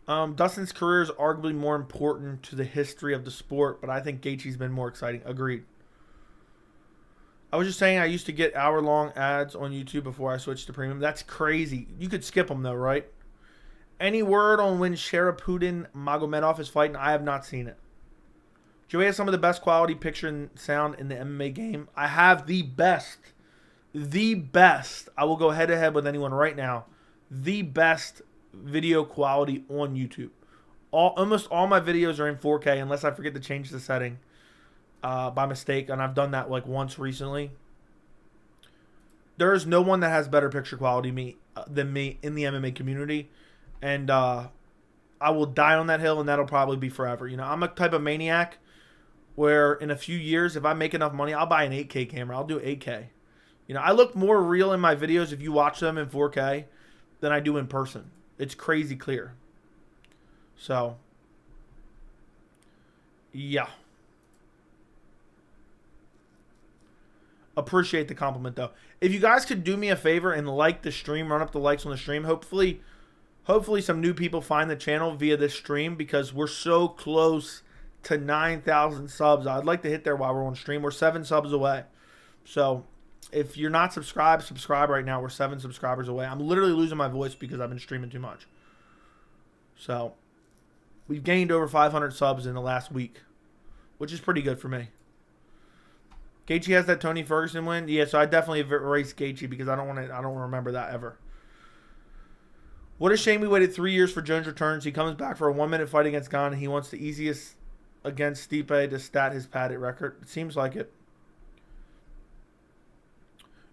Dustin's career is arguably more important to the history of the sport, but I think Gaethje's been more exciting. Agreed. I was just saying I used to get hour-long ads on YouTube before I switched to premium. That's crazy. You could skip them, though, right? Any word on when Sharapudin Magomedov is fighting? I have not seen it. Joey has some of the best quality picture and sound in the MMA game. I have the best. The best. I will go head-to-head with anyone right now. The best video quality on YouTube. Almost all my videos are in 4K unless I forget to change the setting by mistake, and I've done that like once recently. There is no one that has better picture quality than me in the MMA community, and I will die on that hill, and that'll probably be forever. You know, I'm a type of maniac where in a few years, if I make enough money, I'll buy an 8K camera. I'll do 8K. You know, I look more real in my videos if you watch them in 4K than I do in person. It's crazy clear. So, yeah. Appreciate the compliment, though. If you guys could do me a favor and like the stream, run up the likes on the stream, hopefully some new people find the channel via this stream because we're so close to 9,000 subs. I'd like to hit there while we're on stream. We're 7 subs away. So, if you're not subscribed, subscribe right now. We're 7 subscribers away. I'm literally losing my voice because I've been streaming too much. So, we've gained over 500 subs in the last week, which is pretty good for me. Gaethje has that Tony Ferguson win. Yeah, so I definitely erased Gaethje because I don't remember that ever. What a shame we waited 3 years for Jones returns. He comes back for a 1-minute fight against Gane. He wants the easiest against Stipe to stat his padded record. It seems like it.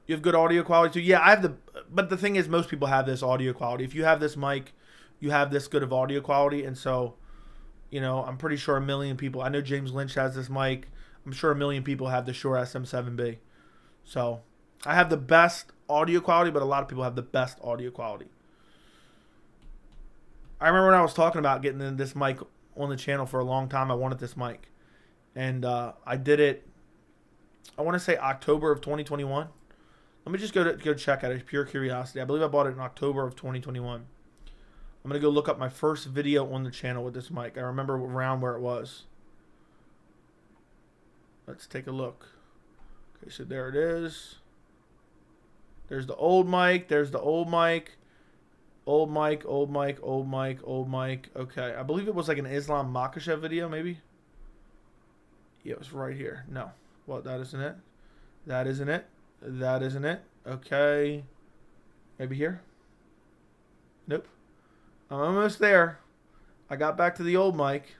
You have good audio quality too. Yeah, I have but the thing is, most people have this audio quality. If you have this mic, you have this good of audio quality, and so, you know, I'm pretty sure a million people. I know James Lynch has this mic. I'm sure a million people have the Shure SM7B. So, I have the best audio quality, but a lot of people have the best audio quality. I remember when I was talking about getting this mic on the channel for a long time. I wanted this mic, and I did it. I want to say October of 2021. Let me just go check out it. Pure curiosity. I believe I bought it in October of 2021. I'm gonna go look up my first video on the channel with this mic. I remember around where it was. Let's take a look. Okay, so there it is. There's the old mic. There's the old mic. Old mic, old mic, old mic, old mic. Okay, I believe it was like an Islam Makhachev video, maybe. Yeah, it was right here. No, well, that isn't it. That isn't it. That isn't it. Okay, maybe here. Nope. I'm almost there. I got back to the old mic.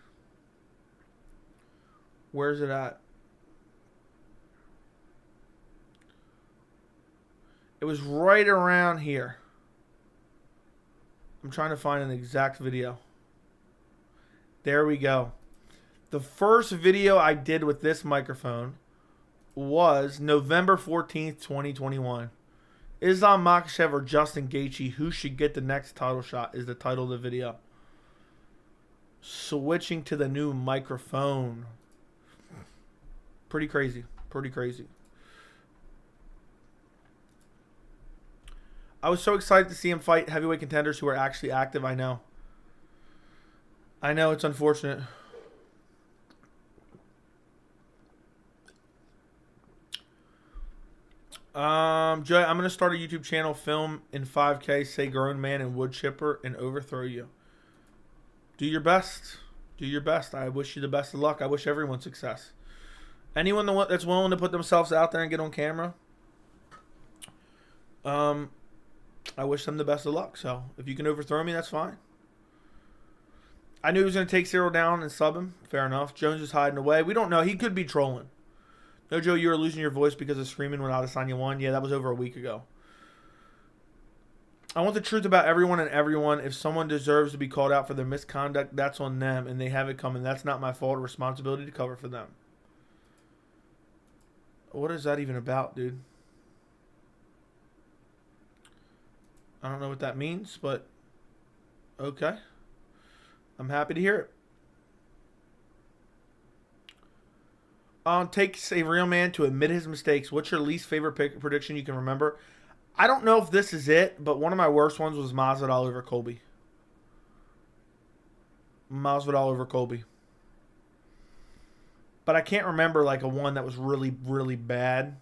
Where's it at? It was right around here. I'm trying to find an exact video. There we go. The first video I did with this microphone was November 14th, 2021. Islam Makhachev or Justin Gaethje, who should get the next title shot, is the title of the video. Switching to the new microphone. Pretty crazy. Pretty crazy. I was so excited to see him fight heavyweight contenders who are actually active. I know. I know, it's unfortunate. Joey, I'm going to start a YouTube channel, film in 5K, say grown man and wood chipper, and overthrow you. Do your best. Do your best. I wish you the best of luck. I wish everyone success. Anyone that's willing to put themselves out there and get on camera, I wish them the best of luck. So, if you can overthrow me, that's fine. I knew he was going to take Cyril down and sub him. Fair enough. Jones is hiding away. We don't know. He could be trolling. No, Joe, you were losing your voice because of screaming when Adesanya won. Yeah, that was over a week ago. I want the truth about everyone and everyone. If someone deserves to be called out for their misconduct, that's on them, and they have it coming. That's not my fault or responsibility to cover for them. What is that even about, dude? I don't know what that means, but okay. I'm happy to hear it. Takes a real man to admit his mistakes. What's your least favorite prediction you can remember? I don't know if this is it, but one of my worst ones was Masvidal over Colby. Masvidal over Colby. But I can't remember like a one that was really, really bad.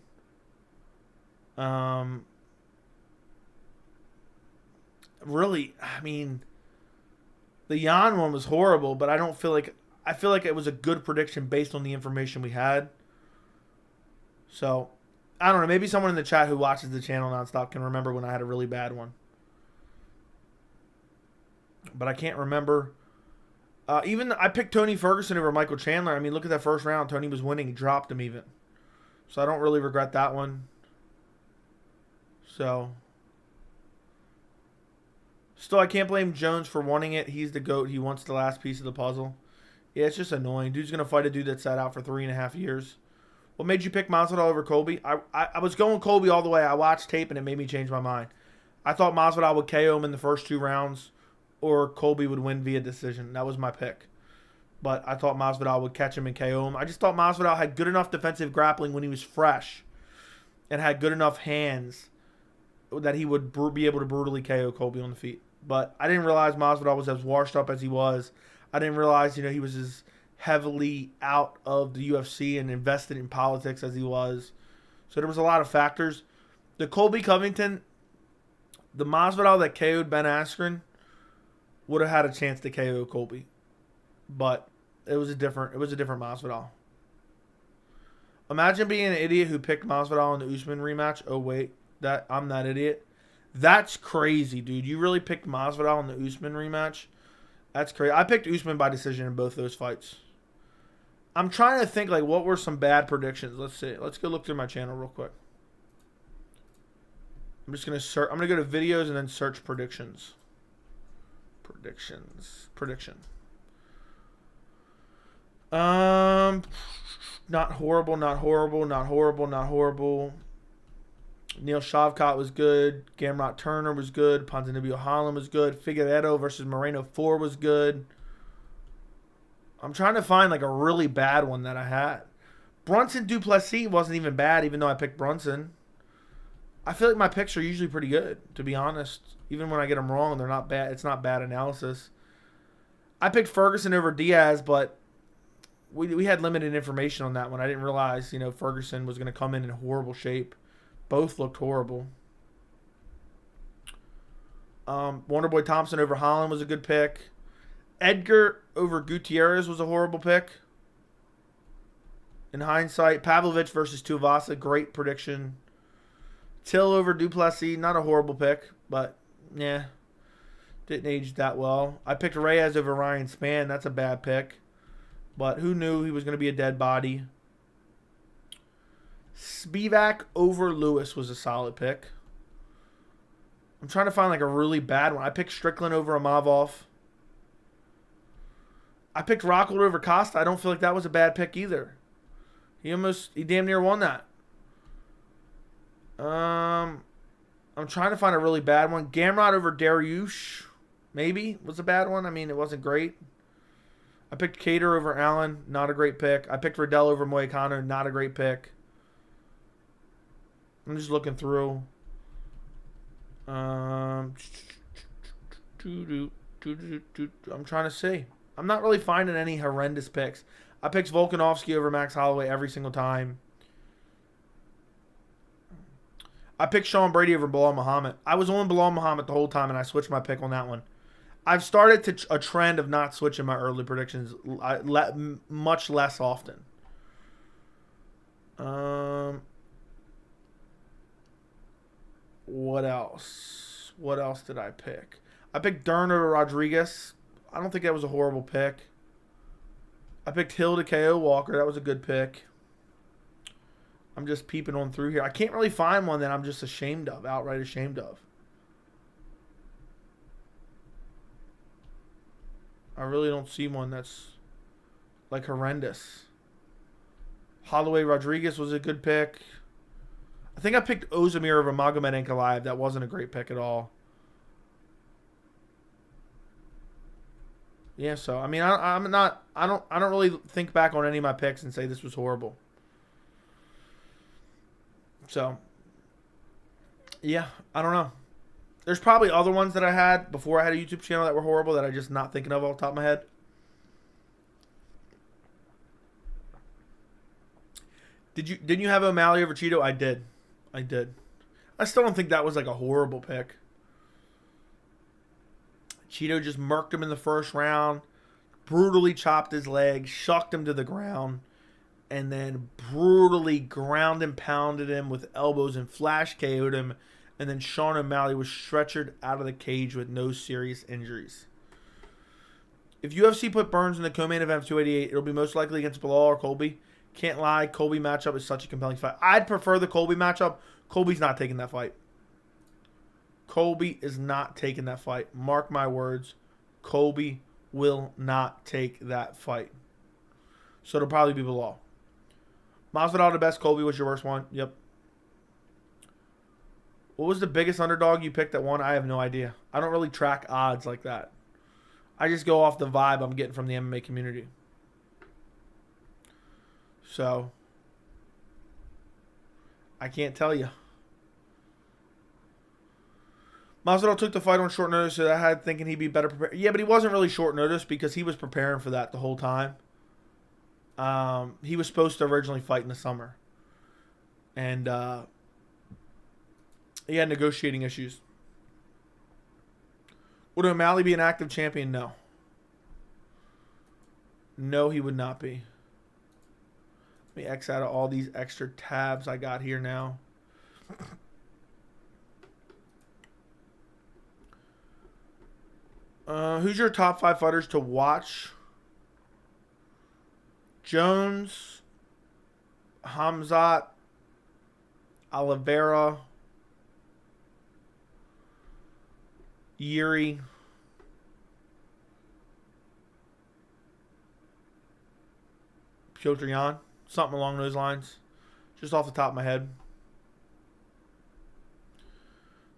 Really, I mean, the Jan one was horrible, but I feel like it was a good prediction based on the information we had. So, I don't know. Maybe someone in the chat who watches the channel nonstop can remember when I had a really bad one. But I can't remember. Even I picked Tony Ferguson over Michael Chandler. I mean, look at that first round. Tony was winning. He dropped him even. So, I don't really regret that one. So, still, I can't blame Jones for wanting it. He's the GOAT. He wants the last piece of the puzzle. Yeah, it's just annoying. Dude's going to fight a dude that sat out for 3.5 years. What made you pick Masvidal over Colby? I was going Colby all the way. I watched tape, and it made me change my mind. I thought Masvidal would KO him in the first 2 rounds, or Colby would win via decision. That was my pick. But I thought Masvidal would catch him and KO him. I just thought Masvidal had good enough defensive grappling when he was fresh and had good enough hands that he would be able to brutally KO Colby on the feet. But I didn't realize Masvidal was as washed up as he was. I didn't realize, he was as heavily out of the UFC and invested in politics as he was. So there was a lot of factors. The Colby Covington, the Masvidal that KO'd Ben Askren would have had a chance to KO Colby. But it was a different Masvidal. Imagine being an idiot who picked Masvidal in the Usman rematch. Oh wait, I'm that idiot. That's crazy, dude. You really picked Masvidal in the Usman rematch? That's crazy. I picked Usman by decision in both those fights. I'm trying to think, like, what were some bad predictions? Let's see. Let's go look through my channel real quick. I'm just going to search. I'm going to go to videos and then search predictions. Prediction. Not horrible. Neil Shavkat was good. Gamrot Turner was good. Ponzinibbio Holland was good. Figueiredo versus Moreno 4 was good. I'm trying to find like a really bad one that I had. Brunson Duplessis wasn't even bad, even though I picked Brunson. I feel like my picks are usually pretty good, to be honest. Even when I get them wrong, they're not bad. It's not bad analysis. I picked Ferguson over Diaz, but we had limited information on that one. I didn't realize, Ferguson was going to come in horrible shape. Both looked horrible. Wonderboy Thompson over Holland was a good pick. Edgar over Gutierrez was a horrible pick. In hindsight, Pavlovich versus Tuivasa, great prediction. Till over Duplessis, not a horrible pick, but yeah, didn't age that well. I picked Reyes over Ryan Spann. That's a bad pick, but who knew he was going to be a dead body. Spivak over Lewis was a solid pick. I'm trying to find like a really bad one. I picked Strickland over Amavov. I picked Rockhold over Costa. I don't feel like that was a bad pick either. He damn near won that. I'm trying to find a really bad one. Gamrot over Dariush, maybe, was a bad one. I mean, it wasn't great. I picked Cater over Allen. Not a great pick. I picked Riddell over Moicano. Not a great pick. I'm just looking through. I'm trying to see. I'm not really finding any horrendous picks. I picked Volkanovski over Max Holloway every single time. I picked Sean Brady over Bilal Muhammad. I was on Bilal Muhammad the whole time, and I switched my pick on that one. I've started a trend of not switching my early predictions much less often. What else? What else did I pick? I picked Dern over Rodriguez. I don't think that was a horrible pick. I picked Hill to KO Walker. That was a good pick. I'm just peeping on through here. I can't really find one that I'm just ashamed of, outright ashamed of. I really don't see one that's like horrendous. Holloway Rodriguez was a good pick. I think I picked Ozdemir over Magomed Ankalaev. That wasn't a great pick at all. Yeah, so I mean, I don't really think back on any of my picks and say this was horrible. So, yeah, I don't know. There's probably other ones that I had before I had a YouTube channel that were horrible that I'm just not thinking of off the top of my head. Didn't you have O'Malley over Cheeto? I did. I still don't think that was like a horrible pick. Cheeto just murked him in the first round, brutally chopped his leg, shucked him to the ground, and then brutally ground and pounded him with elbows and flash KO'd him. And then Sean O'Malley was stretchered out of the cage with no serious injuries. If UFC put Burns in the co-main event of 288, it'll be most likely against Bilal or Colby. Can't lie, Colby matchup is such a compelling fight. I'd prefer the Colby matchup. Colby's not taking that fight. Colby is not taking that fight. Mark my words. Colby will not take that fight. So it'll probably be Bilal. Masvidal the best. Colby was your worst one. Yep. What was the biggest underdog you picked that won? I have no idea. I don't really track odds like that. I just go off the vibe I'm getting from the MMA community. So, I can't tell you. Masvidal took the fight on short notice, so I had thinking he'd be better prepared. Yeah, but he wasn't really short notice because he was preparing for that the whole time. He was supposed to originally fight in the summer. And he had negotiating issues. Would O'Malley be an active champion? No. No, he would not be. Let me X out of all these extra tabs I got here now. Who's your top 5 fighters to watch? Jones, Hamzat, Oliveira, Yuri, Piotr Jan, something along those lines, just off the top of my head.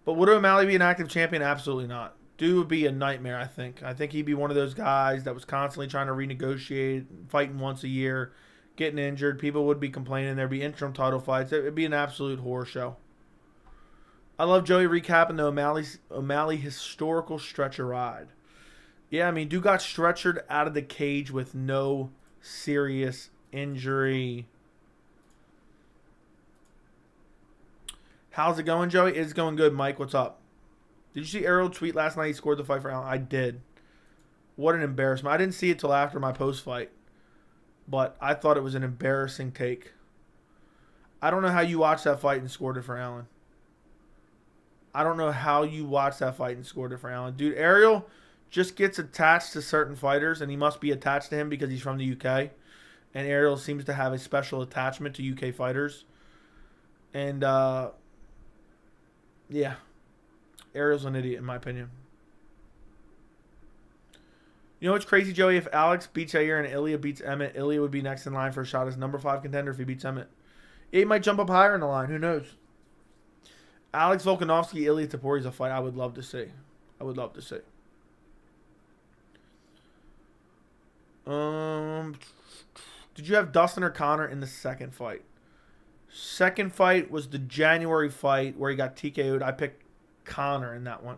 But would O'Malley be an active champion? Absolutely not. Dude would be a nightmare, I think. I think he'd be one of those guys that was constantly trying to renegotiate, fighting once a year, getting injured. People would be complaining. There'd be interim title fights. It would be an absolute horror show. I love Joey recapping the O'Malley historical stretcher ride. Yeah, I mean, dude got stretchered out of the cage with no serious injury. How's it going, Joey? It's going good, Mike. What's up? Did you see Ariel tweet last night he scored the fight for Allen? I did. What an embarrassment. I didn't see it till after my post-fight. But I thought it was an embarrassing take. I don't know how you watched that fight and scored it for Allen. I don't know how you watched that fight and scored it for Allen. Dude, Ariel just gets attached to certain fighters, and he must be attached to him because he's from the UK. And Ariel seems to have a special attachment to UK fighters. And, yeah. Ariel's an idiot, in my opinion. You know what's crazy, Joey? If Alex beats Jair and Ilya beats Emmett, Ilya would be next in line for a shot as number 5 contender if he beats Emmett. He might jump up higher in the line. Who knows? Alex Volkanovski, Ilya Tapori is a fight I would love to see. I would love to see. Did you have Dustin or Conor in the second fight? Second fight was the January fight where he got TKO'd. I picked Conor in that one.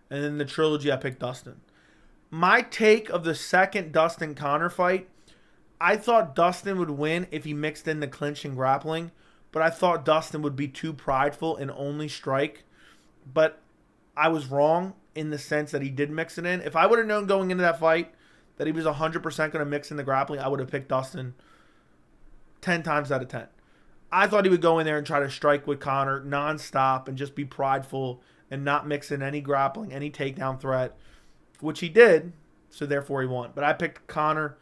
And then the trilogy, I picked Dustin. My take of the second Dustin-Conor fight, I thought Dustin would win if he mixed in the clinch and grappling. But I thought Dustin would be too prideful and only strike. But I was wrong in the sense that he did mix it in. If I would have known going into that fight that he was 100% going to mix in the grappling, I would have picked Dustin 10 times out of 10. I thought he would go in there and try to strike with Conor nonstop and just be prideful and not mix in any grappling, any takedown threat, which he did, so therefore he won. But I picked Conor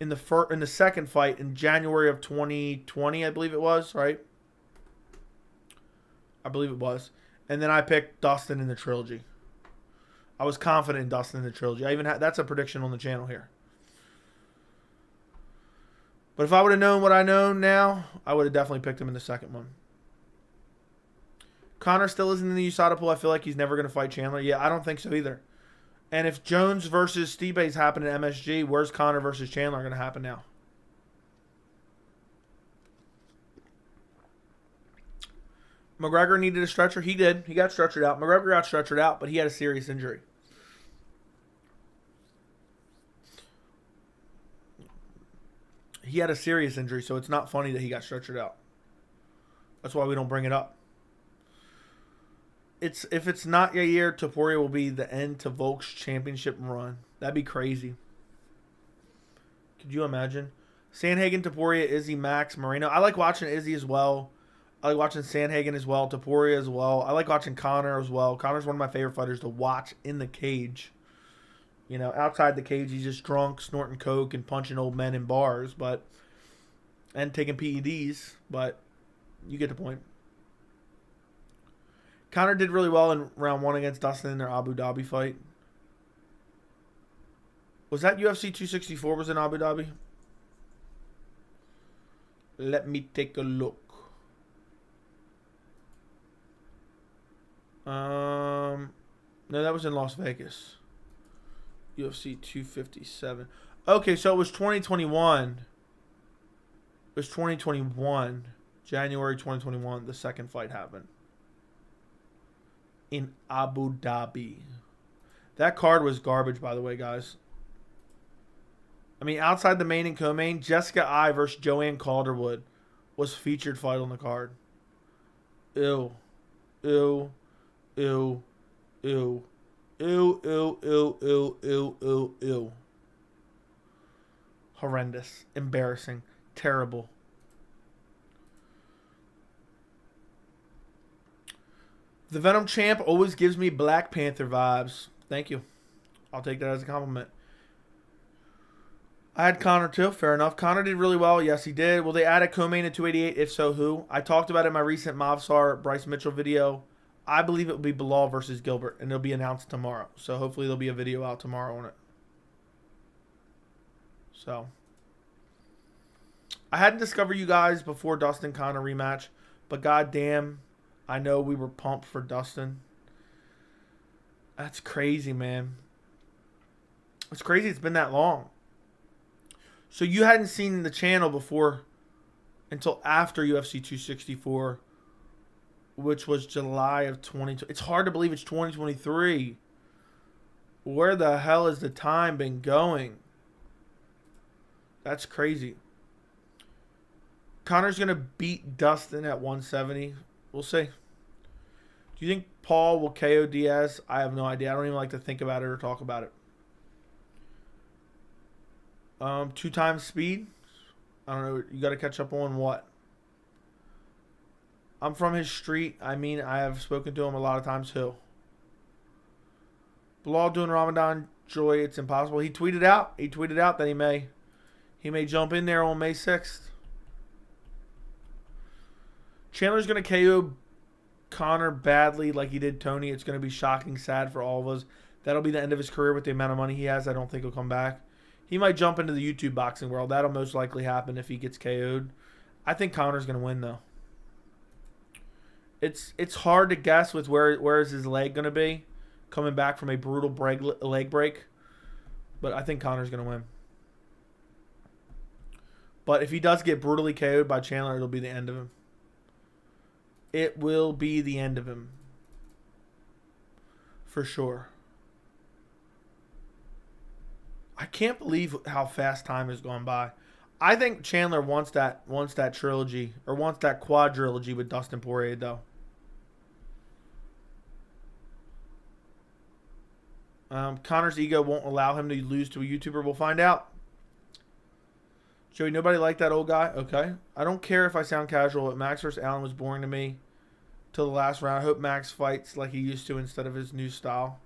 in the second fight in January of 2020, I believe it was, right? I believe it was. And then I picked Dustin in the trilogy. I was confident in Dustin in the trilogy. I even had that's a prediction on the channel here. But if I would have known what I know now, I would have definitely picked him in the second one. Conor still isn't in the USADA pool. I feel like he's never going to fight Chandler. Yeah, I don't think so either. And if Jones versus Stipe is happening at MSG, where's Conor versus Chandler going to happen now? McGregor needed a stretcher. He did. He got stretchered out. McGregor got stretchered out, but he had a serious injury. He had a serious injury, so it's not funny that he got stretchered out. That's why we don't bring it up. If it's not Yair, Topuria will be the end to Volk's championship run. That'd be crazy. Could you imagine? Sandhagen, Topuria, Izzy, Max, Moreno. I like watching Izzy as well. I like watching Sandhagen as well. Topuria as well. I like watching Conor as well. Conor's one of my favorite fighters to watch in the cage. You know, outside the cage, he's just drunk, snorting coke, and punching old men in bars, and taking PEDs. But you get the point. Conor did really well in round 1 against Dustin in their Abu Dhabi fight. Was that UFC 264 was in Abu Dhabi? Let me take a look. No, that was in Las Vegas. UFC 257. Okay, so it was 2021. It was 2021. January 2021, the second fight happened. In Abu Dhabi. That card was garbage, by the way, guys. I mean, outside the main and co-main, Jessica I versus Joanne Calderwood was featured fight on the card. Ew. Ew. Ew. Ew. Ew, ew, ew, ew, ew, ew, ew. Horrendous. Embarrassing. Terrible. The Venom Champ always gives me Black Panther vibes. Thank you. I'll take that as a compliment. I had Conor too. Fair enough. Conor did really well. Yes, he did. Will they add a co-main at 288? If so, who? I talked about it in my recent Movsar Bryce Mitchell video. I believe it will be Beneil versus Gilbert, and it'll be announced tomorrow. So hopefully there'll be a video out tomorrow on it. So I hadn't discovered you guys before Dustin Conor rematch, but goddamn, I know we were pumped for Dustin. That's crazy, man. It's crazy it's been that long. So you hadn't seen the channel before until after UFC 264. Which was July of 2020. It's hard to believe it's 2023. Where the hell has the time been going? That's crazy. Conor's going to beat Dustin at 170. We'll see. Do you think Paul will KO Diaz? I have no idea. I don't even like to think about it or talk about it. 2 times speed? I don't know. You got to catch up on what? I'm from his street. I mean, I have spoken to him a lot of times too. Bilal doing Ramadan Joy, it's impossible. He tweeted out that he may jump in there on May 6th. Chandler's going to KO Conor badly like he did Tony. It's going to be shocking, sad for all of us. That'll be the end of his career with the amount of money he has. I don't think he'll come back. He might jump into the YouTube boxing world. That'll most likely happen if he gets KO'd. I think Conor's going to win, though. It's hard to guess with where is his leg going to be coming back from a brutal leg break. But I think Conor's going to win. But if he does get brutally KO'd by Chandler, it'll be the end of him. It will be the end of him. For sure. I can't believe how fast time has gone by. I think Chandler wants that trilogy, or wants that quadrilogy with Dustin Poirier, though. Connor's ego won't allow him to lose to a YouTuber. We'll find out. Joey, nobody liked that old guy? Okay. I don't care if I sound casual, but Max vs. Allen was boring to me till the last round. I hope Max fights like he used to instead of his new style.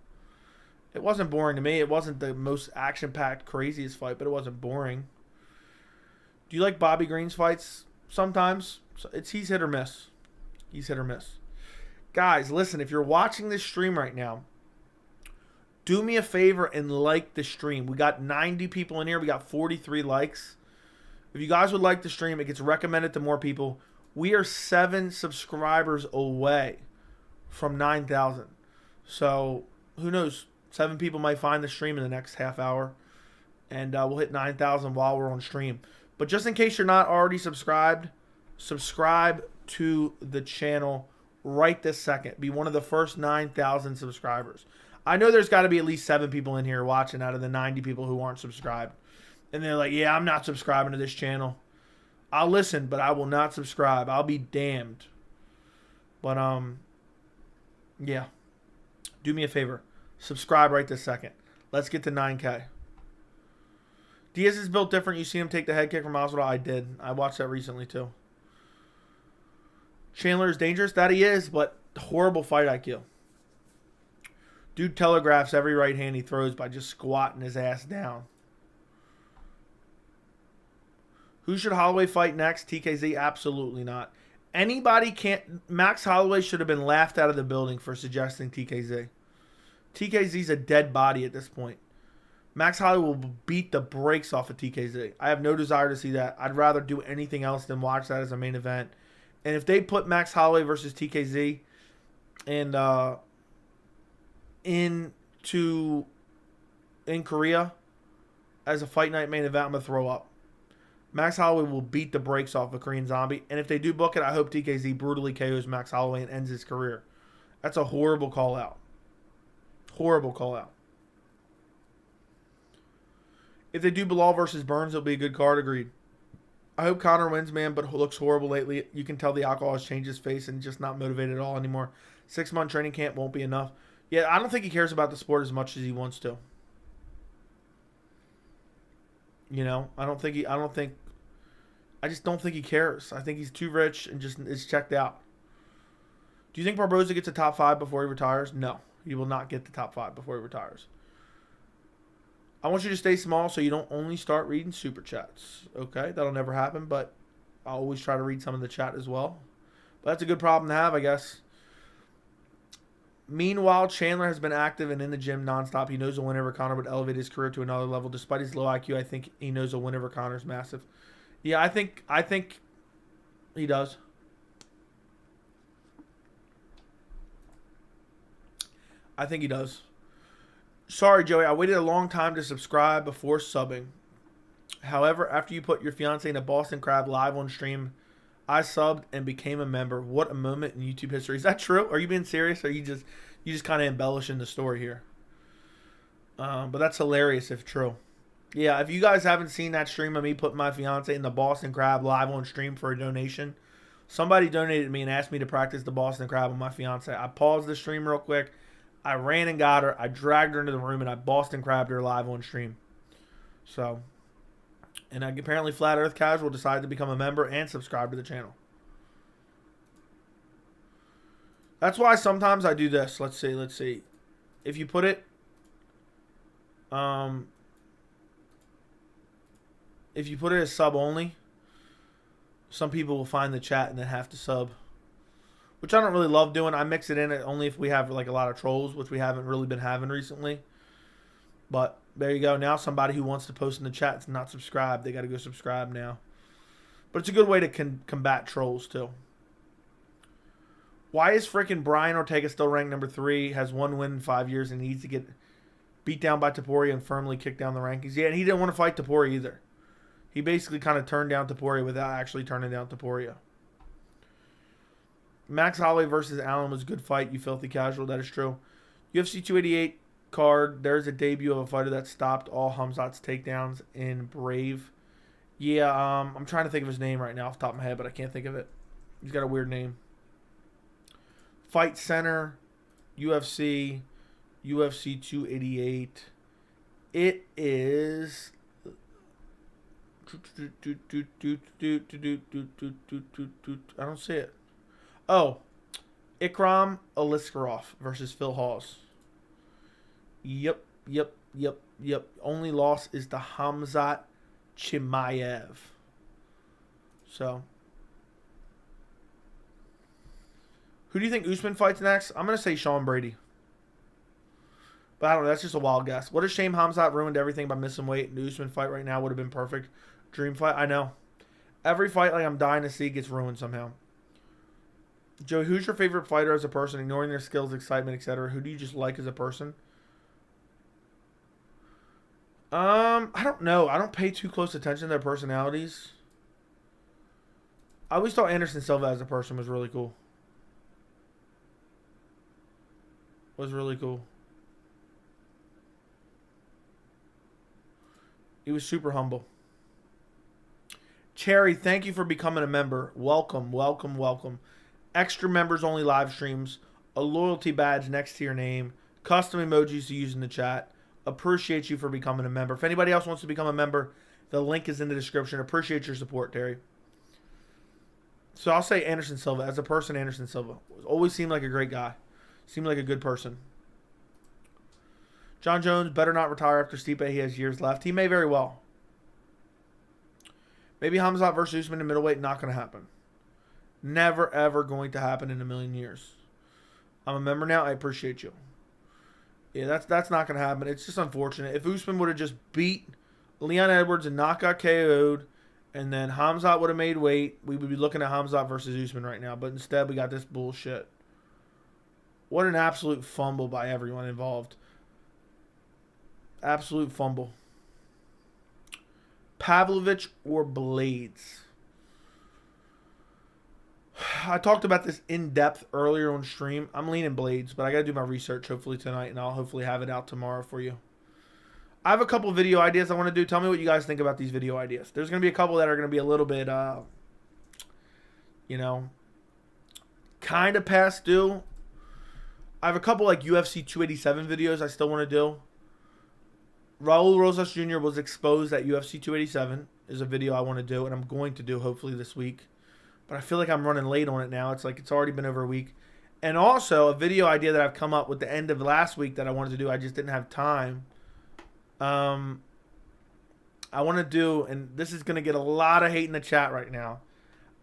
It wasn't boring to me. It wasn't the most action-packed, craziest fight, but it wasn't boring. Do you like Bobby Green's fights? Sometimes. He's hit or miss. He's hit or miss. Guys, listen, if you're watching this stream right now, do me a favor and like the stream. We got 90 people in here. We got 43 likes. If you guys would like the stream, it gets recommended to more people. We are 7 subscribers away from 9,000. So, who knows? 7 people might find the stream in the next half hour. And we'll hit 9,000 while we're on stream. But just in case you're not already subscribed, subscribe to the channel right this second. Be one of the first 9,000 subscribers. I know there's got to be at least 7 people in here watching out of the 90 people who aren't subscribed. And they're like, yeah, I'm not subscribing to this channel. I'll listen, but I will not subscribe. I'll be damned. But, yeah. Do me a favor. Subscribe right this second. Let's get to 9K. Diaz is built different. You see him take the head kick from Masvidal? I did. I watched that recently, too. Chandler is dangerous. That he is, but horrible fight IQ. Dude telegraphs every right hand he throws by just squatting his ass down. Who should Holloway fight next? TKZ? Absolutely not. Anybody can't... Max Holloway should have been laughed out of the building for suggesting TKZ. TKZ's a dead body at this point. Max Holloway will beat the brakes off of TKZ. I have no desire to see that. I'd rather do anything else than watch that as a main event. And if they put Max Holloway versus TKZ and in Korea as a fight night main event, I'm going to throw up. Max Holloway will beat the brakes off of Korean Zombie. And if they do book it, I hope TKZ brutally KOs Max Holloway and ends his career. That's a horrible call out. Horrible call out. If they do Bilal versus Burns, it'll be a good card. Agreed. I hope Conor wins, man, but looks horrible lately. You can tell the alcohol has changed his face and just not motivated at all anymore. 6-month training camp won't be enough. Yeah, I don't think he cares about the sport as much as he wants to. You know, I just don't think he cares. I think he's too rich and just is checked out. Do you think Barboza gets a top 5 before he retires? No, he will not get the top 5 before he retires. I want you to stay small so you don't only start reading super chats. Okay, that'll never happen, but I'll always try to read some of the chat as well. But that's a good problem to have, I guess. Meanwhile, Chandler has been active and in the gym nonstop. He knows a win over Conor would elevate his career to another level. Despite his low IQ, I think he knows a win over Conor is massive. Yeah, I think he does. I think he does. Sorry, Joey, I waited a long time to subscribe before subbing. However, after you put your fiance in a Boston Crab live on stream, I subbed and became a member. What a moment in YouTube history. Is that true? Are you being serious? Or are you just kind of embellishing the story here? But that's hilarious if true. Yeah, if you guys haven't seen that stream of me putting my fiance in the Boston Crab live on stream for a donation, somebody donated to me and asked me to practice the Boston Crab with my fiance. I paused the stream real quick. I ran and got her. I dragged her into the room and I Boston Crabbed her live on stream. So, and apparently Flat Earth Casual decided to become a member and subscribe to the channel. That's why sometimes I do this. Let's see. If you put it, as sub only, some people will find the chat and then have to sub. Which I don't really love doing. I mix it in only if we have like a lot of trolls, which we haven't really been having recently. But there you go. Now somebody who wants to post in the chat is not subscribed. They got to go subscribe now. But it's a good way to combat trolls too. Why is freaking Brian Ortega still ranked number 3? Has 1 win in 5 years and needs to get beat down by Topuria and firmly kick down the rankings. Yeah, and he didn't want to fight Topuria either. He basically kind of turned down Topuria without actually turning down Topuria. Max Holloway versus Allen was a good fight, you filthy casual. That is true. UFC 288 card. There's a debut of a fighter that stopped all Khamzat's takedowns in Brave. Yeah, I'm trying to think of his name right now off the top of my head, but I can't think of it. He's got a weird name. Fight Center, UFC 288. It is... I don't see it. Oh, Ikram Aliskerov versus Phil Hawes. Yep. Only loss is to Khamzat Chimaev. So, who do you think Usman fights next? I'm going to say Sean Brady. But I don't know. That's just a wild guess. What a shame Khamzat ruined everything by missing weight. And the Usman fight right now would have been perfect. Dream fight. I know. Every fight like I'm dying to see gets ruined somehow. Joey, who's your favorite fighter as a person? Ignoring their skills, excitement, etc. Who do you just like as a person? I don't know. I don't pay too close attention to their personalities. I always thought Anderson Silva as a person was really cool. He was super humble. Cherry, thank you for becoming a member. Welcome. Extra members only live streams, a loyalty badge next to your name, custom emojis to use in the chat. Appreciate you for becoming a member. If anybody else wants to become a member, the link is in the description. Appreciate your support, Terry. So I'll say Anderson Silva. As a person, Anderson Silva. Always seemed like a great guy. Seemed like a good person. Jon Jones better not retire after Stipe. He has years left. He may very well. Maybe Khamzat versus Usman in middleweight. Not going to happen. Never, ever going to happen in a million years. I'm a member now. I appreciate you. Yeah, that's not going to happen. It's just unfortunate. If Usman would have just beat Leon Edwards and not got KO'd, and then Khamzat would have made weight, we would be looking at Khamzat versus Usman right now. But instead, we got this bullshit. What an absolute fumble by everyone involved. Absolute fumble. Pavlovich or Blades? I talked about this in depth earlier on stream. I'm leaning Blades, but I got to do my research hopefully tonight, and I'll hopefully have it out tomorrow for you. I have a couple video ideas I want to do. Tell me what you guys think about these video ideas. There's going to be a couple that are going to be a little bit, kind of past due. I have a couple like UFC 287 videos I still want to do. Raul Rosas Jr. was exposed at UFC 287 is a video I want to do, and I'm going to do hopefully this week. But I feel like I'm running late on it now. It's like it's already been over a week. And also a video idea that I've come up with the end of last week that I wanted to do. I just didn't have time. I want to do, and this is going to get a lot of hate in the chat right now.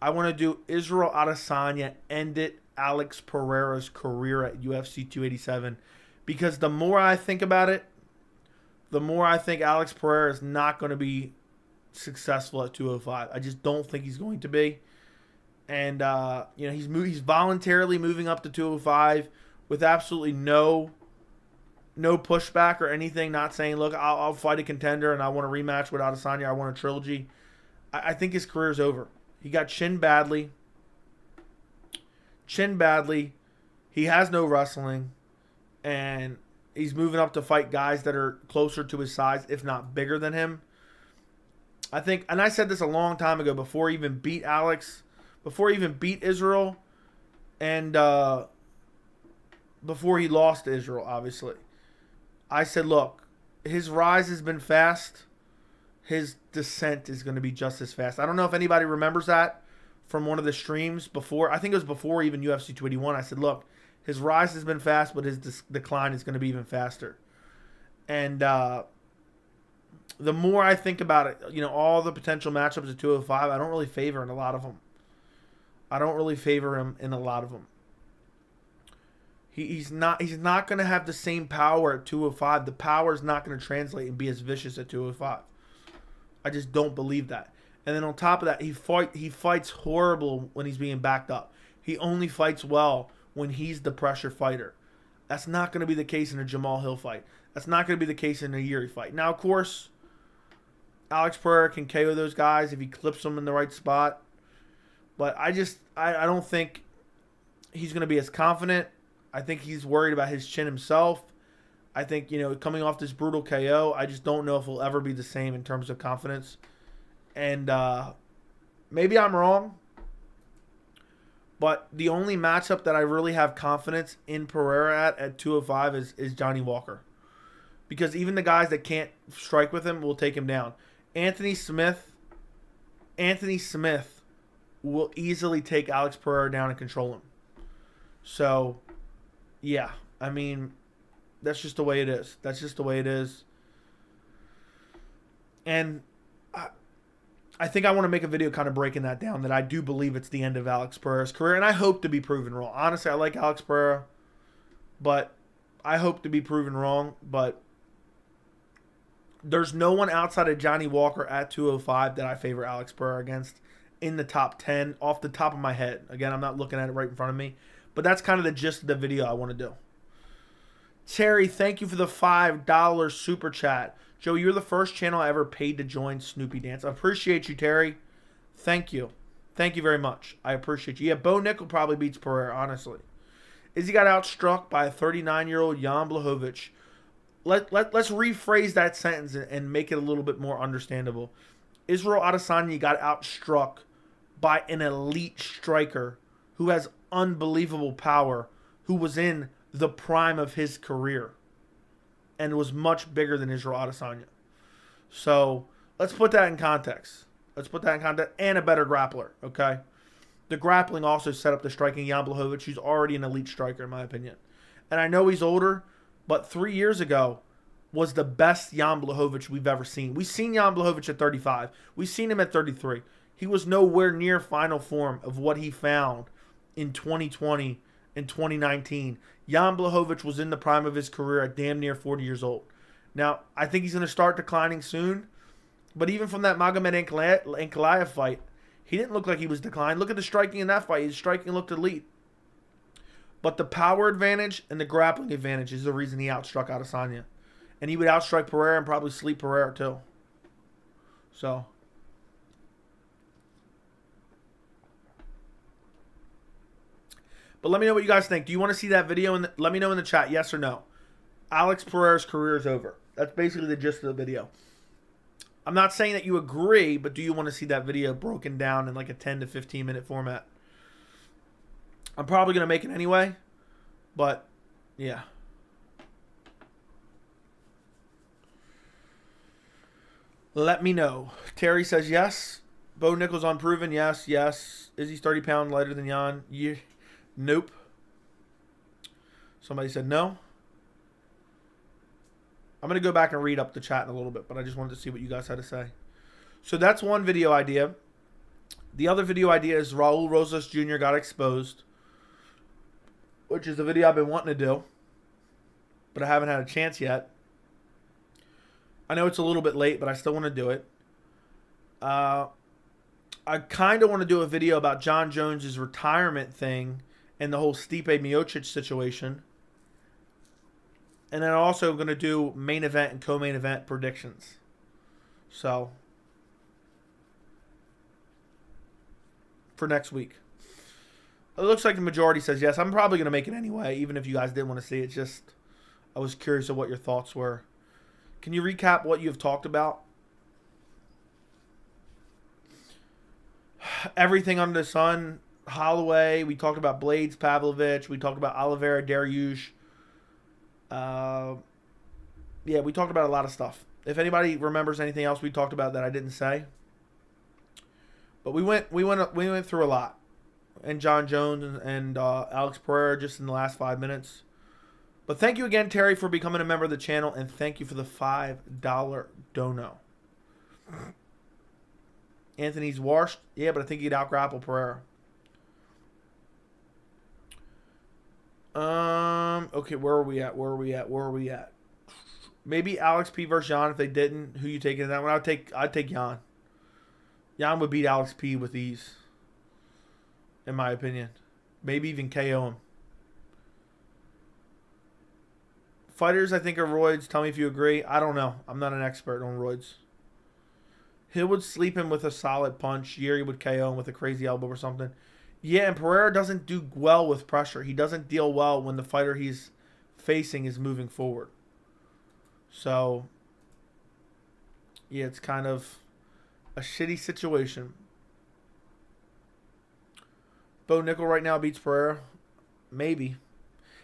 I want to do Israel Adesanya ended Alex Pereira's career at UFC 287. Because the more I think about it, the more I think Alex Pereira is not going to be successful at 205. I just don't think he's going to be. And, he's voluntarily moving up to 205 with absolutely no pushback or anything. Not saying, look, I'll fight a contender and I want a rematch with Adesanya. I want a trilogy. I think his career's over. He got chinned badly. He has no wrestling. And he's moving up to fight guys that are closer to his size, if not bigger than him. I think, and I said this a long time ago before he even beat Israel, and before he lost to Israel, obviously. I said, look, his rise has been fast. His descent is going to be just as fast. I don't know if anybody remembers that from one of the streams before. I think it was before even UFC 281. I said, look, his rise has been fast, but his decline is going to be even faster. And the more I think about it, all the potential matchups at 205, I don't really favor in a lot of them. He's not going to have the same power at 205. The power is not going to translate and be as vicious at 205. I just don't believe that. And then on top of that, he fights horrible when he's being backed up. He only fights well when he's the pressure fighter. That's not going to be the case in a Jamal Hill fight. That's not going to be the case in a Yuri fight. Now, of course, Alex Pereira can KO those guys if he clips them in the right spot. But I don't think he's going to be as confident. I think he's worried about his chin himself. I think, coming off this brutal KO, I just don't know if he'll ever be the same in terms of confidence. And maybe I'm wrong. But the only matchup that I really have confidence in Pereira at 205 is Johnny Walker. Because even the guys that can't strike with him will take him down. Anthony Smith will easily take Alex Pereira down and control him. So, yeah. I mean, that's just the way it is. That's just the way it is. And I think I want to make a video kind of breaking that down, that I do believe it's the end of Alex Pereira's career, and I hope to be proven wrong. Honestly, I like Alex Pereira, but I hope to be proven wrong. But there's no one outside of Johnny Walker at 205 that I favor Alex Pereira against in the top 10 off the top of my head. Again, I'm not looking at it right in front of me, but that's kind of the gist of the video I want to do. Terry, thank you for the $5 super chat. Joe, you're the first channel I ever paid to join Snoopy Dance. I appreciate you, Terry. Thank you. Thank you very much. I appreciate you. Yeah, Bo Nickel probably beats Pereira, honestly. Izzy got outstruck by a 39-year-old Jan Blachowicz. Let's rephrase that sentence and make it a little bit more understandable. Israel Adesanya got outstruck by an elite striker who has unbelievable power, who was in the prime of his career and was much bigger than Israel Adesanya. So let's put that in context. And a better grappler, okay? The grappling also set up the striking Jan Blachowicz, who's already an elite striker, in my opinion. And I know he's older, but 3 years ago was the best Jan Blachowicz we've ever seen. We've seen Jan Blachowicz at 35. We've seen him at 33. He was nowhere near final form of what he found in 2020 and 2019. Jan Blachowicz was in the prime of his career at damn near 40 years old. Now, I think he's going to start declining soon. But even from that Magomed Ankalaev fight, he didn't look like he was declining. Look at the striking in that fight. His striking looked elite. But the power advantage and the grappling advantage is the reason he outstruck Adesanya. And he would outstrike Pereira and probably sleep Pereira too. So. But let me know what you guys think. Do you want to see that video? Let me know in the chat, yes or no. Alex Pereira's career is over. That's basically the gist of the video. I'm not saying that you agree, but do you want to see that video broken down in like a 10 to 15 minute format? I'm probably going to make it anyway. But, yeah. Let me know. Terry says yes. Bo Nickel's unproven. Yes, yes. Is he 30 pounds lighter than Jan? Yeah. Nope. Somebody said no. I'm going to go back and read up the chat in a little bit, but I just wanted to see what you guys had to say. So that's one video idea. The other video idea is Raul Rosas Jr. got exposed, which is the video I've been wanting to do, but I haven't had a chance yet. I know it's a little bit late, but I still want to do it. I kind of want to do a video about Jon Jones' retirement thing and the whole Stipe Miocic situation. And then I'm also going to do main event and co-main event predictions. So, for next week. It looks like the majority says yes. I'm probably going to make it anyway, even if you guys didn't want to see it. Just, I was curious of what your thoughts were. Can you recap what you've talked about? Everything under the sun. Holloway. We talked about Blades, Pavlovich. We talked about Oliveira, Dariush. Yeah, we talked about a lot of stuff. If anybody remembers anything else we talked about that I didn't say, but we went through a lot. And Jon Jones and Alex Pereira just in the last 5 minutes. But thank you again, Terry, for becoming a member of the channel, and thank you for the $5 dono. Anthony's washed. Yeah, but I think he'd out-grapple Pereira. Okay, where are we at? Maybe Alex P versus Jan if they didn't. Who you taking in that one? I'd take Jan. Jan would beat Alex P with ease, in my opinion. Maybe even KO him. Fighters, I think, are roids. Tell me if you agree. I don't know. I'm not an expert on roids. Hill would sleep him with a solid punch. Yuri would KO him with a crazy elbow or something. Yeah, and Pereira doesn't do well with pressure. He doesn't deal well when the fighter he's facing is moving forward. So, yeah, it's kind of a shitty situation. Bo Nickel right now beats Pereira. Maybe.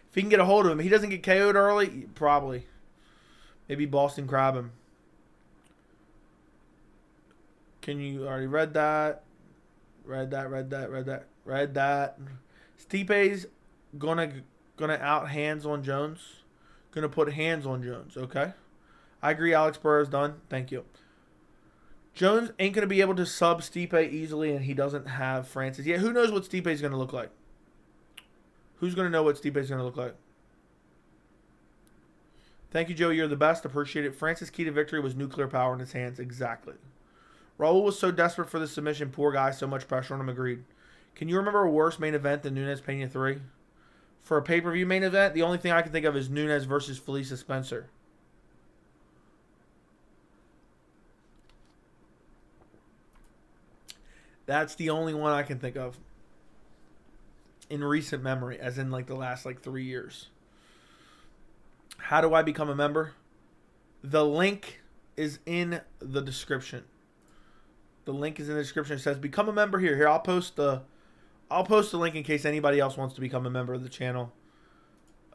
If he can get a hold of him. He doesn't get KO'd early. Probably. Maybe Boston Crab him. Can you already read that? Read that. Stipe's gonna out hands on Jones. Gonna put hands on Jones, okay? I agree Alex Pereira's done. Thank you. Jones ain't going to be able to sub Stipe easily, and he doesn't have Francis. Yeah, who knows what Stipe's going to look like? Who's going to know what Stipe's going to look like? Thank you, Joe. You're the best. Appreciate it. Francis' key to victory was nuclear power in his hands. Exactly. Raul was so desperate for the submission. Poor guy. So much pressure on him. Agreed. Can you remember a worse main event than Nunes Pena 3? For a pay-per-view main event, the only thing I can think of is Nunes versus Felicia Spencer. That's the only one I can think of in recent memory, as in like the last 3 years. How do I become a member? The link is in the description. The link is in the description. It says become a member here. Here, I'll post the link in case anybody else wants to become a member of the channel.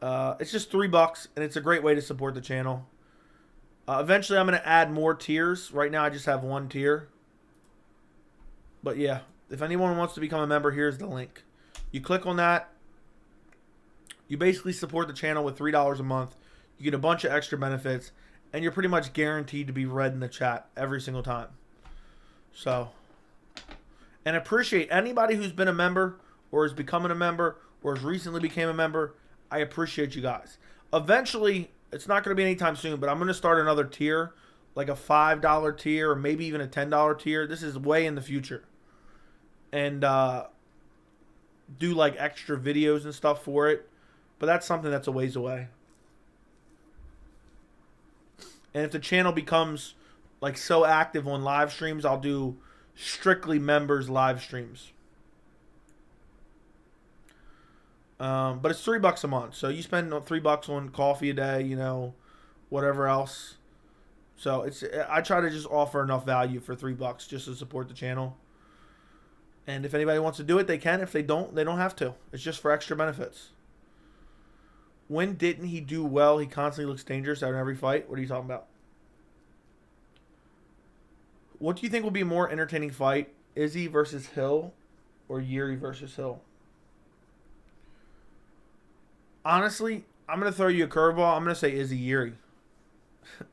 It's just $3, and it's a great way to support the channel. Eventually, I'm going to add more tiers. Right now, I just have one tier. But yeah, if anyone wants to become a member, here's the link. You click on that. You basically support the channel with $3 a month. You get a bunch of extra benefits, and you're pretty much guaranteed to be read in the chat every single time. So, and appreciate anybody who's been a member or is becoming a member or has recently became a member. I appreciate you guys. Eventually, it's not going to be anytime soon, but I'm going to start another tier, like a $5 tier or maybe even a $10 tier. This is way in the future. And do like extra videos and stuff for it. But that's something that's a ways away. And if the channel becomes like so active on live streams, I'll do strictly members live streams. But it's $3 a month. So you spend $3 on coffee a day, you know, whatever else. So I try to just offer enough value for $3 just to support the channel. And if anybody wants to do it, they can. If they don't have to. It's just for extra benefits. When didn't he do well? He constantly looks dangerous out in every fight. What are you talking about? What do you think will be a more entertaining fight? Izzy versus Hill or Yuri versus Hill? Honestly, I'm going to throw you a curveball. I'm going to say Izzy Yuri.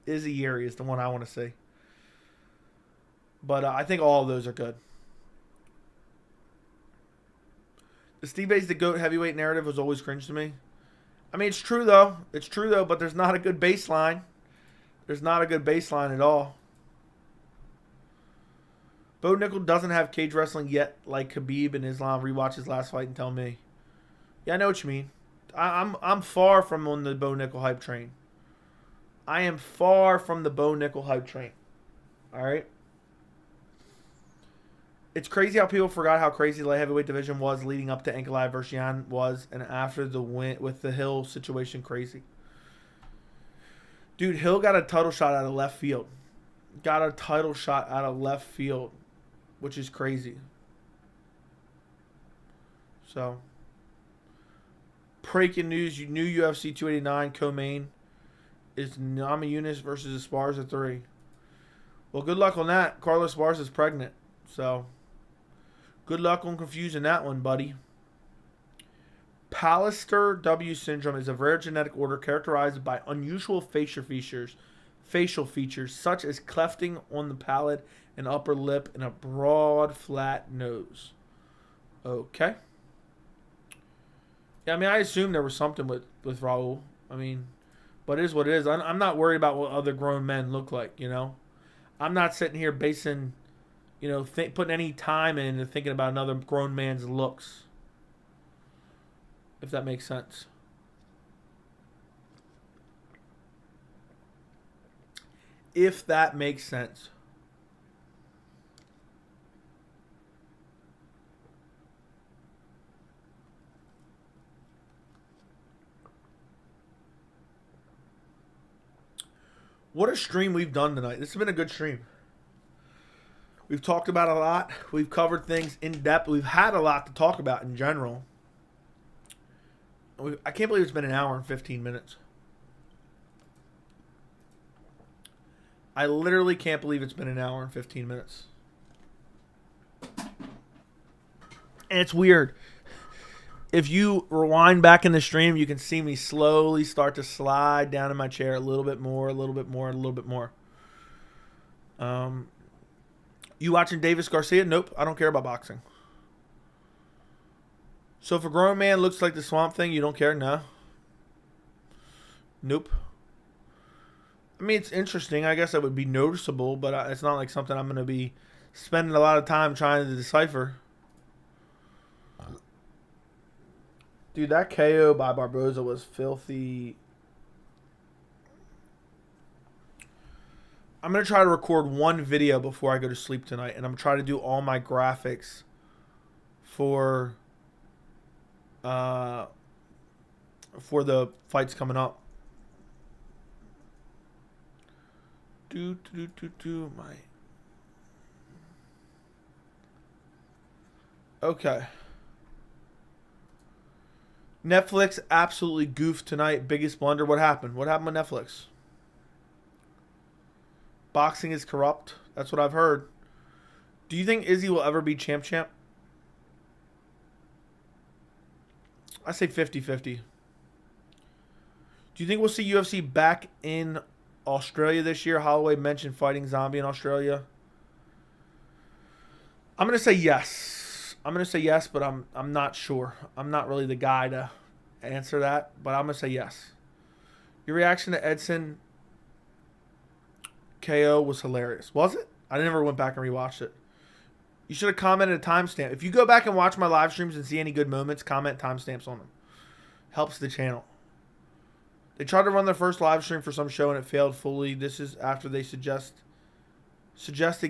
Izzy Yuri is the one I want to see. But I think all of those are good. The Stipe's the GOAT heavyweight narrative was always cringe to me. I mean, it's true, though. It's true, though, but there's not a good baseline. There's not a good baseline at all. Bo Nickel doesn't have cage wrestling yet, like Khabib and Islam. Rewatch his last fight and tell me. Yeah, I know what you mean. I'm far from on the Bo Nickel hype train. I am far from the Bo Nickel hype train. All right? It's crazy how people forgot how crazy the light heavyweight division was leading up to Ankalaev versus Yan was, and after the win with the Hill situation, crazy. Dude, Hill got a title shot out of left field. Got a title shot out of left field, which is crazy. So, breaking news: new UFC 289 co-main is Namajunas versus Esparza 3. Well, good luck on that. Carlos Esparza is pregnant, so good luck on confusing that one, buddy. Pallister W syndrome is a rare genetic order characterized by unusual facial features such as clefting on the palate and upper lip and a broad, flat nose. Okay. Yeah, I mean, I assume there was something with Raul. I mean, but it is what it is. I'm not worried about what other grown men look like, you know. I'm not sitting here basing, you know, putting any time into thinking about another grown man's looks. If that makes sense. If that makes sense. What a stream we've done tonight. This has been a good stream. We've talked about a lot. We've covered things in depth. We've had a lot to talk about in general. I can't believe it's been an hour and 15 minutes. I literally can't believe it's been an hour and 15 minutes. And it's weird. If you rewind back in the stream, you can see me slowly start to slide down in my chair a little bit more, a little bit more, a little bit more. You watching Davis Garcia? Nope, I don't care about boxing. So if a grown man looks like the Swamp Thing, you don't care? No. Nope. I mean, it's interesting. I guess it would be noticeable, but it's not like something I'm going to be spending a lot of time trying to decipher. Dude, that KO by Barboza was filthy. I'm going to try to record one video before I go to sleep tonight, and I'm trying to do all my graphics for the fights coming up. Okay. Netflix absolutely goofed tonight. Biggest blunder. What happened? What happened with Netflix? Boxing is corrupt. That's what I've heard. Do you think Izzy will ever be champ? I say 50-50. Do you think we'll see UFC back in Australia this year? Holloway mentioned fighting Zombie in Australia. I'm going to say yes. But I'm not sure. I'm not really the guy to answer that, but I'm going to say yes. Your reaction to Edson KO was hilarious. Was it? I never went back and rewatched it. You should have commented a timestamp. If you go back and watch my live streams and see any good moments, comment timestamps on them. Helps the channel. They tried to run their first live stream for some show and it failed fully. This is after they suggested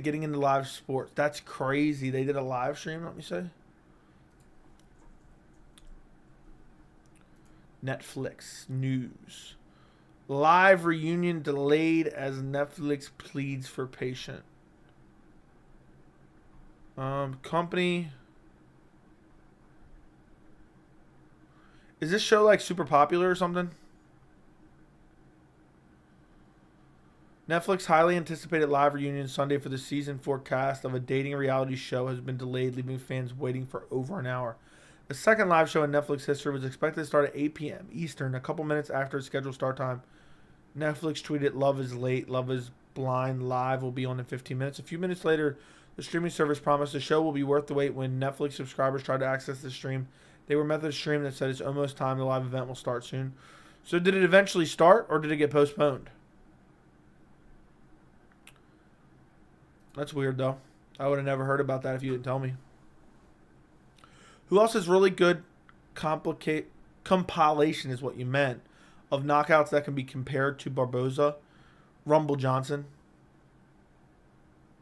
getting into live sports. That's crazy. They did a live stream, let me say. Netflix news. Live reunion delayed as Netflix pleads for patient. Company. Is this show like super popular or something? Netflix highly anticipated live reunion Sunday for the season 4 cast of a dating reality show has been delayed, leaving fans waiting for over an hour. The second live show in Netflix history was expected to start at 8 p.m. Eastern, a couple minutes after its scheduled start time. Netflix tweeted, "Love is late. Love is blind. Live will be on in 15 minutes." A few minutes later, the streaming service promised the show will be worth the wait. When Netflix subscribers tried to access the stream, they were met with a stream that said it's almost time. The live event will start soon. So did it eventually start or did it get postponed? That's weird, though. I would have never heard about that if you didn't tell me. Who else has really good compilation is what you meant of knockouts that can be compared to Barboza? Rumble Johnson.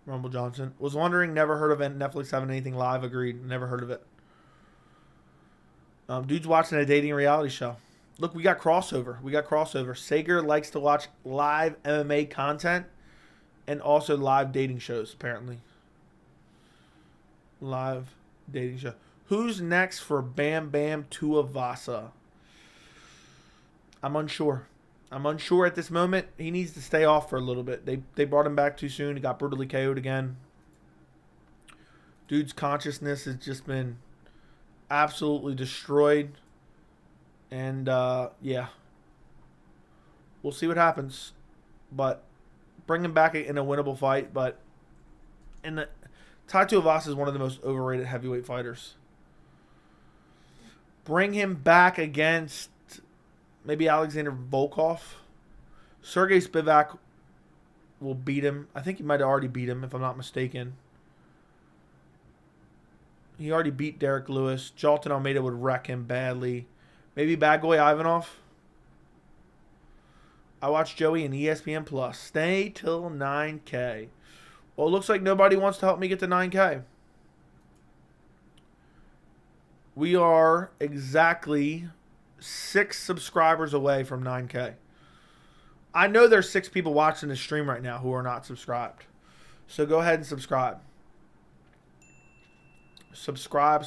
Was wondering, never heard of it. Netflix having anything live. Agreed. Never heard of it. Dude's watching a dating reality show. Look, we got crossover. Sager likes to watch live MMA content and also live dating shows, apparently. Live dating show. Who's next for Bam Bam Tuivasa? I'm unsure at this moment. He needs to stay off for a little bit. They brought him back too soon. He got brutally KO'd again. Dude's consciousness has just been absolutely destroyed. And, yeah. We'll see what happens. But bring him back in a winnable fight. But Tai Tuivasa is one of the most overrated heavyweight fighters. Bring him back against maybe Alexander Volkov. Sergey Spivak will beat him. I think he might have already beat him, if I'm not mistaken. He already beat Derek Lewis. Jalton Almeida would wreck him badly. Maybe Bad Boy Ivanov. I watched Joey in ESPN Plus. Stay till 9K. Well, it looks like nobody wants to help me get to 9K. We are exactly 6 subscribers away from 9K. I know there's 6 people watching this stream right now who are not subscribed. So go ahead and subscribe. Subscribe.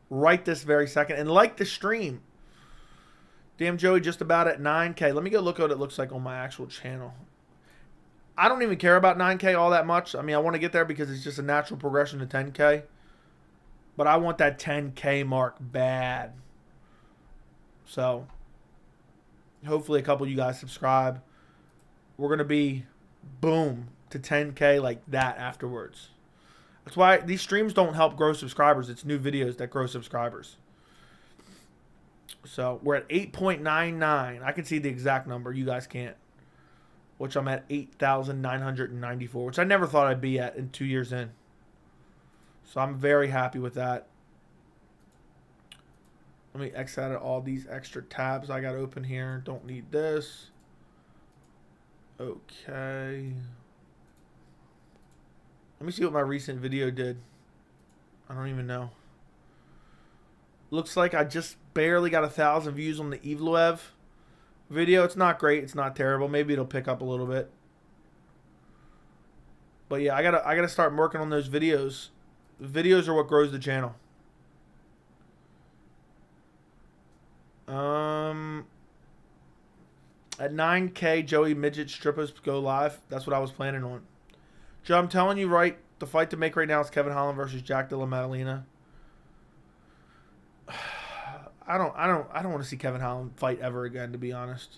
Right this very second. And like the stream. Damn, Joey, just about at 9K. Let me go look at what it looks like on my actual channel. I don't even care about 9K all that much. I mean, I want to get there because it's just a natural progression to 10K. But I want that 10K mark bad. So, hopefully a couple of you guys subscribe. We're going to be, boom, to 10K like that afterwards. That's why these streams don't help grow subscribers. It's new videos that grow subscribers. So, we're at 8.99. I can see the exact number. You guys can't. Which I'm at 8,994, which I never thought I'd be at in 2 years in. So, I'm very happy with that. Let me X out of all these extra tabs I got open here. Don't need this. Okay. Let me see what my recent video did. I don't even know. Looks like I just barely got 1,000 views on the Evloev video. It's not great. It's not terrible. Maybe it'll pick up a little bit. But yeah, I gotta start working on those videos. The videos are what grows the channel. At 9K, Joey Midget Strippers go live. That's what I was planning on. Joe, I'm telling you, right? The fight to make right now is Kevin Holland versus Jack Della Maddalena. I don't want to see Kevin Holland fight ever again, to be honest.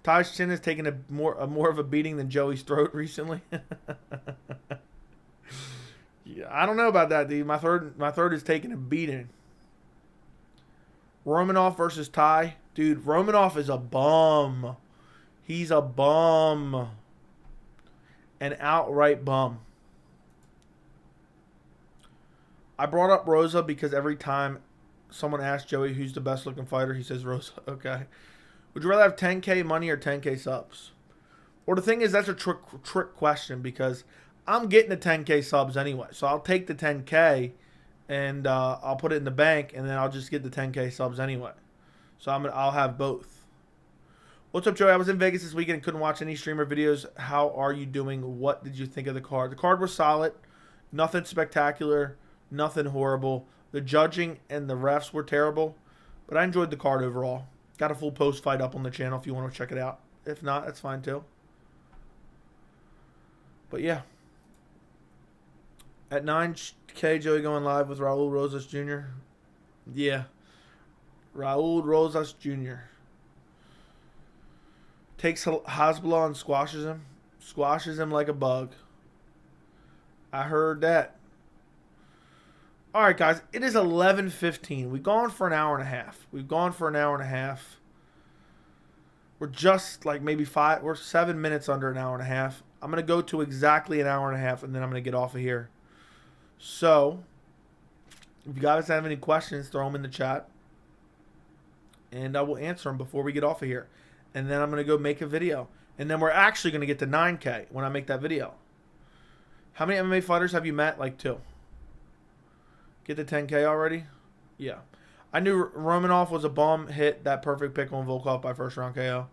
Taj Chin has taken a more of a beating than Joey's throat recently. Yeah, I don't know about that, dude. My throat is taking a beating. Romanov versus Ty. Dude, Romanov is a bum. He's a bum. An outright bum. I brought up Rosa because every time someone asks Joey who's the best looking fighter, he says Rosa. Okay. Would you rather have 10K money or 10K subs? Or the thing is, that's a trick question because I'm getting the 10K subs anyway. So I'll take the 10K and I'll put it in the bank and then I'll just get the 10K subs anyway. So I'll have both. What's up, Joey? I was in Vegas this weekend and couldn't watch any streamer videos. How are you doing? What did you think of the card? The card was solid. Nothing spectacular. Nothing horrible. The judging and the refs were terrible. But I enjoyed the card overall. Got a full post fight up on the channel if you want to check it out. If not, that's fine too. But yeah. At 9K, Joey going live with Raul Rosas Jr. Yeah. Raul Rosas Jr. Takes Hasbulla and squashes him. Squashes him like a bug. I heard that. All right, guys. It is 11:15. We've gone for an hour and a half. We're just like maybe 7 minutes under an hour and a half. I'm going to go to exactly an hour and a half, and then I'm going to get off of here. So, if you guys have any questions, throw them in the chat. And I will answer them before we get off of here. And then I'm going to go make a video. And then we're actually going to get to 9K when I make that video. How many MMA fighters have you met? Like 2. Get to 10K already? Yeah. I knew Romanov was a bum. Hit that perfect pick on Volkov by first round KO.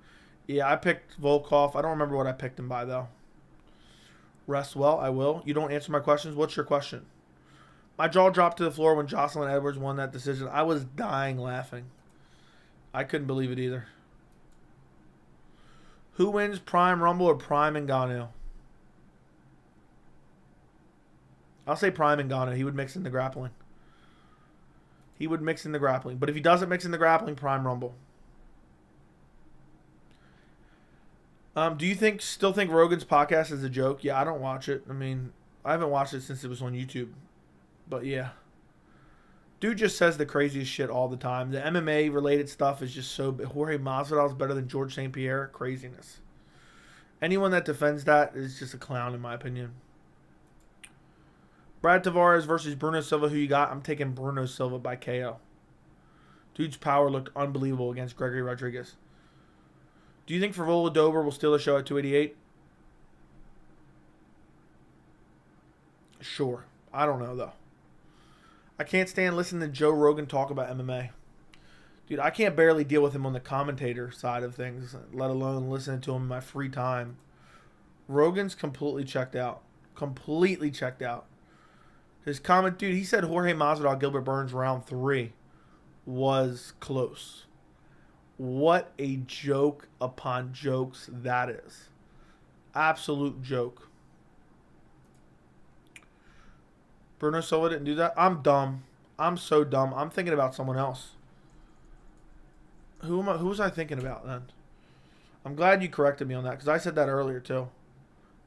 Yeah, I picked Volkov. I don't remember what I picked him by, though. Rest well. I will. You don't answer my questions. What's your question? My jaw dropped to the floor when Jocelyn Edwards won that decision. I was dying laughing. I couldn't believe it either. Who wins, Prime Rumble or Prime Ngannou? I'll say Prime Ngannou. He would mix in the grappling. But if he doesn't mix in the grappling, Prime Rumble. Do you still think Rogan's podcast is a joke? Yeah, I don't watch it. I mean, I haven't watched it since it was on YouTube. But yeah. Dude just says the craziest shit all the time. The MMA related stuff is just so... Jorge Masvidal is better than George St. Pierre. Craziness. Anyone that defends that is just a clown, in my opinion. Brad Tavares versus Bruno Silva. Who you got? I'm taking Bruno Silva by KO. Dude's power looked unbelievable against Gregory Rodriguez. Do you think Favola Dober will steal a show at 288? Sure. I don't know, though. I can't stand listening to Joe Rogan talk about MMA. Dude, I can't barely deal with him on the commentator side of things, let alone listening to him in my free time. Rogan's completely checked out. Completely checked out. His comment, dude, he said Jorge Masvidal, Gilbert Burns round 3 was close. What a joke upon jokes that is. Absolute joke. Bruno Silva didn't do that. I'm dumb. I'm so dumb. I'm thinking about someone else. Who was I thinking about then? I'm glad you corrected me on that because I said that earlier too.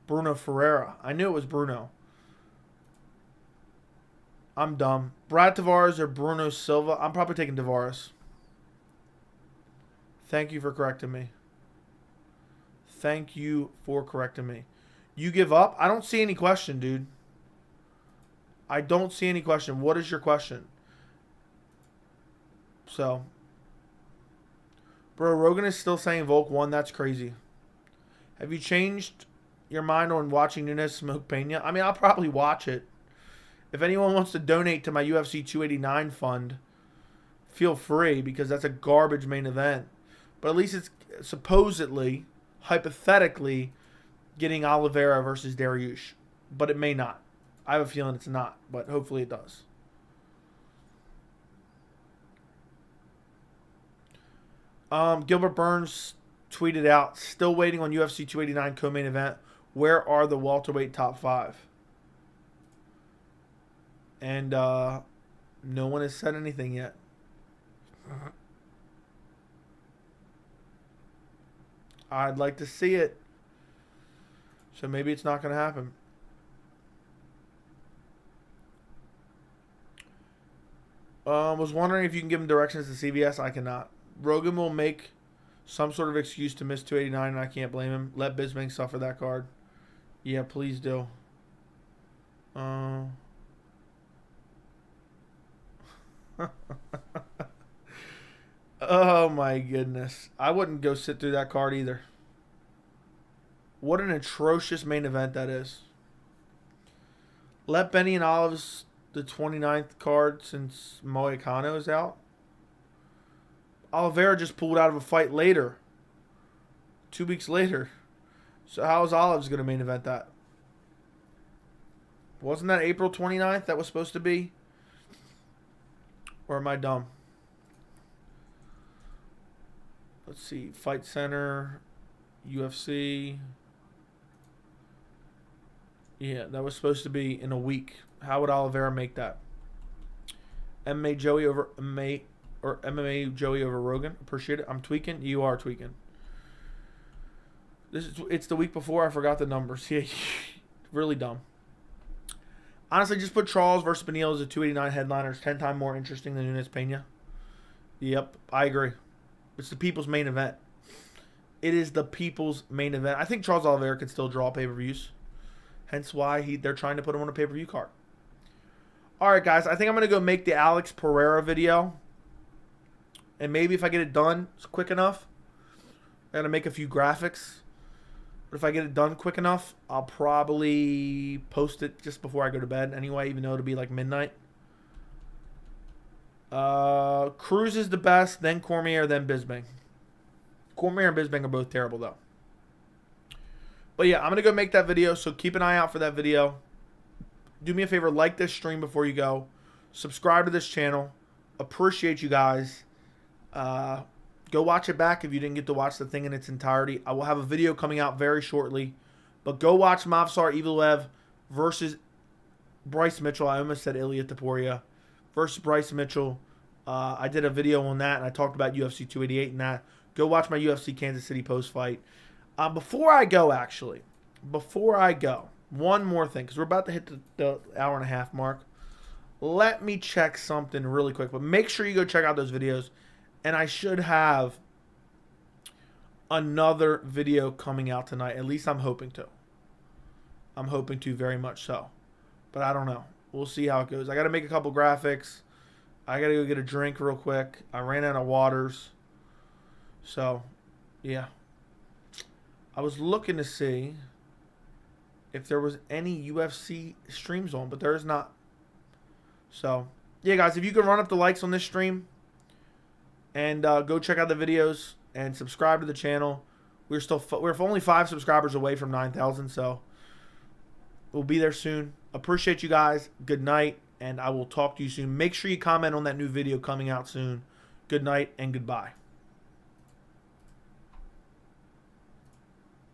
Bruno Ferreira. I knew it was Bruno. I'm dumb. Brad Tavares or Bruno Silva? I'm probably taking Tavares. Thank you for correcting me. Thank you for correcting me. You give up? I don't see any question, dude. I don't see any question. What is your question? So, bro, Rogan is still saying Volk won. That's crazy. Have you changed your mind on watching Nunes smoke Pena? I mean, I'll probably watch it. If anyone wants to donate to my UFC 289 fund, feel free because that's a garbage main event. But at least it's supposedly, hypothetically, getting Oliveira versus Dariush. But it may not. I have a feeling it's not, but hopefully it does. Gilbert Burns tweeted out, still waiting on UFC 289 co-main event. Where are the welterweight top 5? And no one has said anything yet. I'd like to see it. So maybe it's not going to happen. Was wondering if you can give him directions to CVS. I cannot. Rogan will make some sort of excuse to miss 289, and I can't blame him. Let Bisping suffer that card. Yeah, please do. Oh my goodness. I wouldn't go sit through that card either. What an atrocious main event that is. Let Benny and Olives the 29th card since Moicano is out. Oliveira just pulled out of a fight later. 2 weeks later. So how is Olives going to main event that? Wasn't that April 29th that was supposed to be? Or am I dumb? Let's see. Fight Center. UFC. Yeah, that was supposed to be in a week. How would Oliveira make that? MMA Joey over MMA Joey over Rogan. Appreciate it. I'm tweaking. You are tweaking. It's the week before. I forgot the numbers. Yeah, really dumb. Honestly, just put Charles versus Beneil as a 289 headliner. It's 10 times more interesting than Nunes Pena. Yep, I agree. It's the people's main event. It is the people's main event. I think Charles Oliveira can still draw pay-per-views. Hence why they're trying to put him on a pay-per-view card. All right, guys. I think I'm going to go make the Alex Pereira video. And maybe if I get it done quick enough, I'm going to make a few graphics. But if I get it done quick enough, I'll probably post it just before I go to bed anyway, even though it'll be like midnight. Cruz is the best, then Cormier, then Bisping. Cormier and Bisping are both terrible, though. But yeah, I'm going to go make that video, so keep an eye out for that video. Do me a favor, like this stream before you go. Subscribe to this channel. Appreciate you guys. Go watch it back if you didn't get to watch the thing in its entirety. I will have a video coming out very shortly. But go watch Movsar Evloev versus Bryce Mitchell. I almost said Ilya Taporia. Versus Bryce Mitchell. I did a video on that, and I talked about UFC 288 and that. Go watch my UFC Kansas City post-fight. Before I go, one more thing, because we're about to hit the hour and a half mark. Let me check something really quick. But make sure you go check out those videos. And I should have another video coming out tonight. At least I'm hoping to. I'm hoping to very much so. But I don't know. We'll see how it goes. I got to make a couple graphics. I got to go get a drink real quick. I ran out of waters. So, yeah. I was looking to see if there was any UFC streams on, but there is not. So, yeah, guys, if you could run up the likes on this stream, And go check out the videos and subscribe to the channel. We're only 5 subscribers away from 9,000, so we'll be there soon. Appreciate you guys. Good night, and I will talk to you soon. Make sure you comment on that new video coming out soon. Good night and goodbye.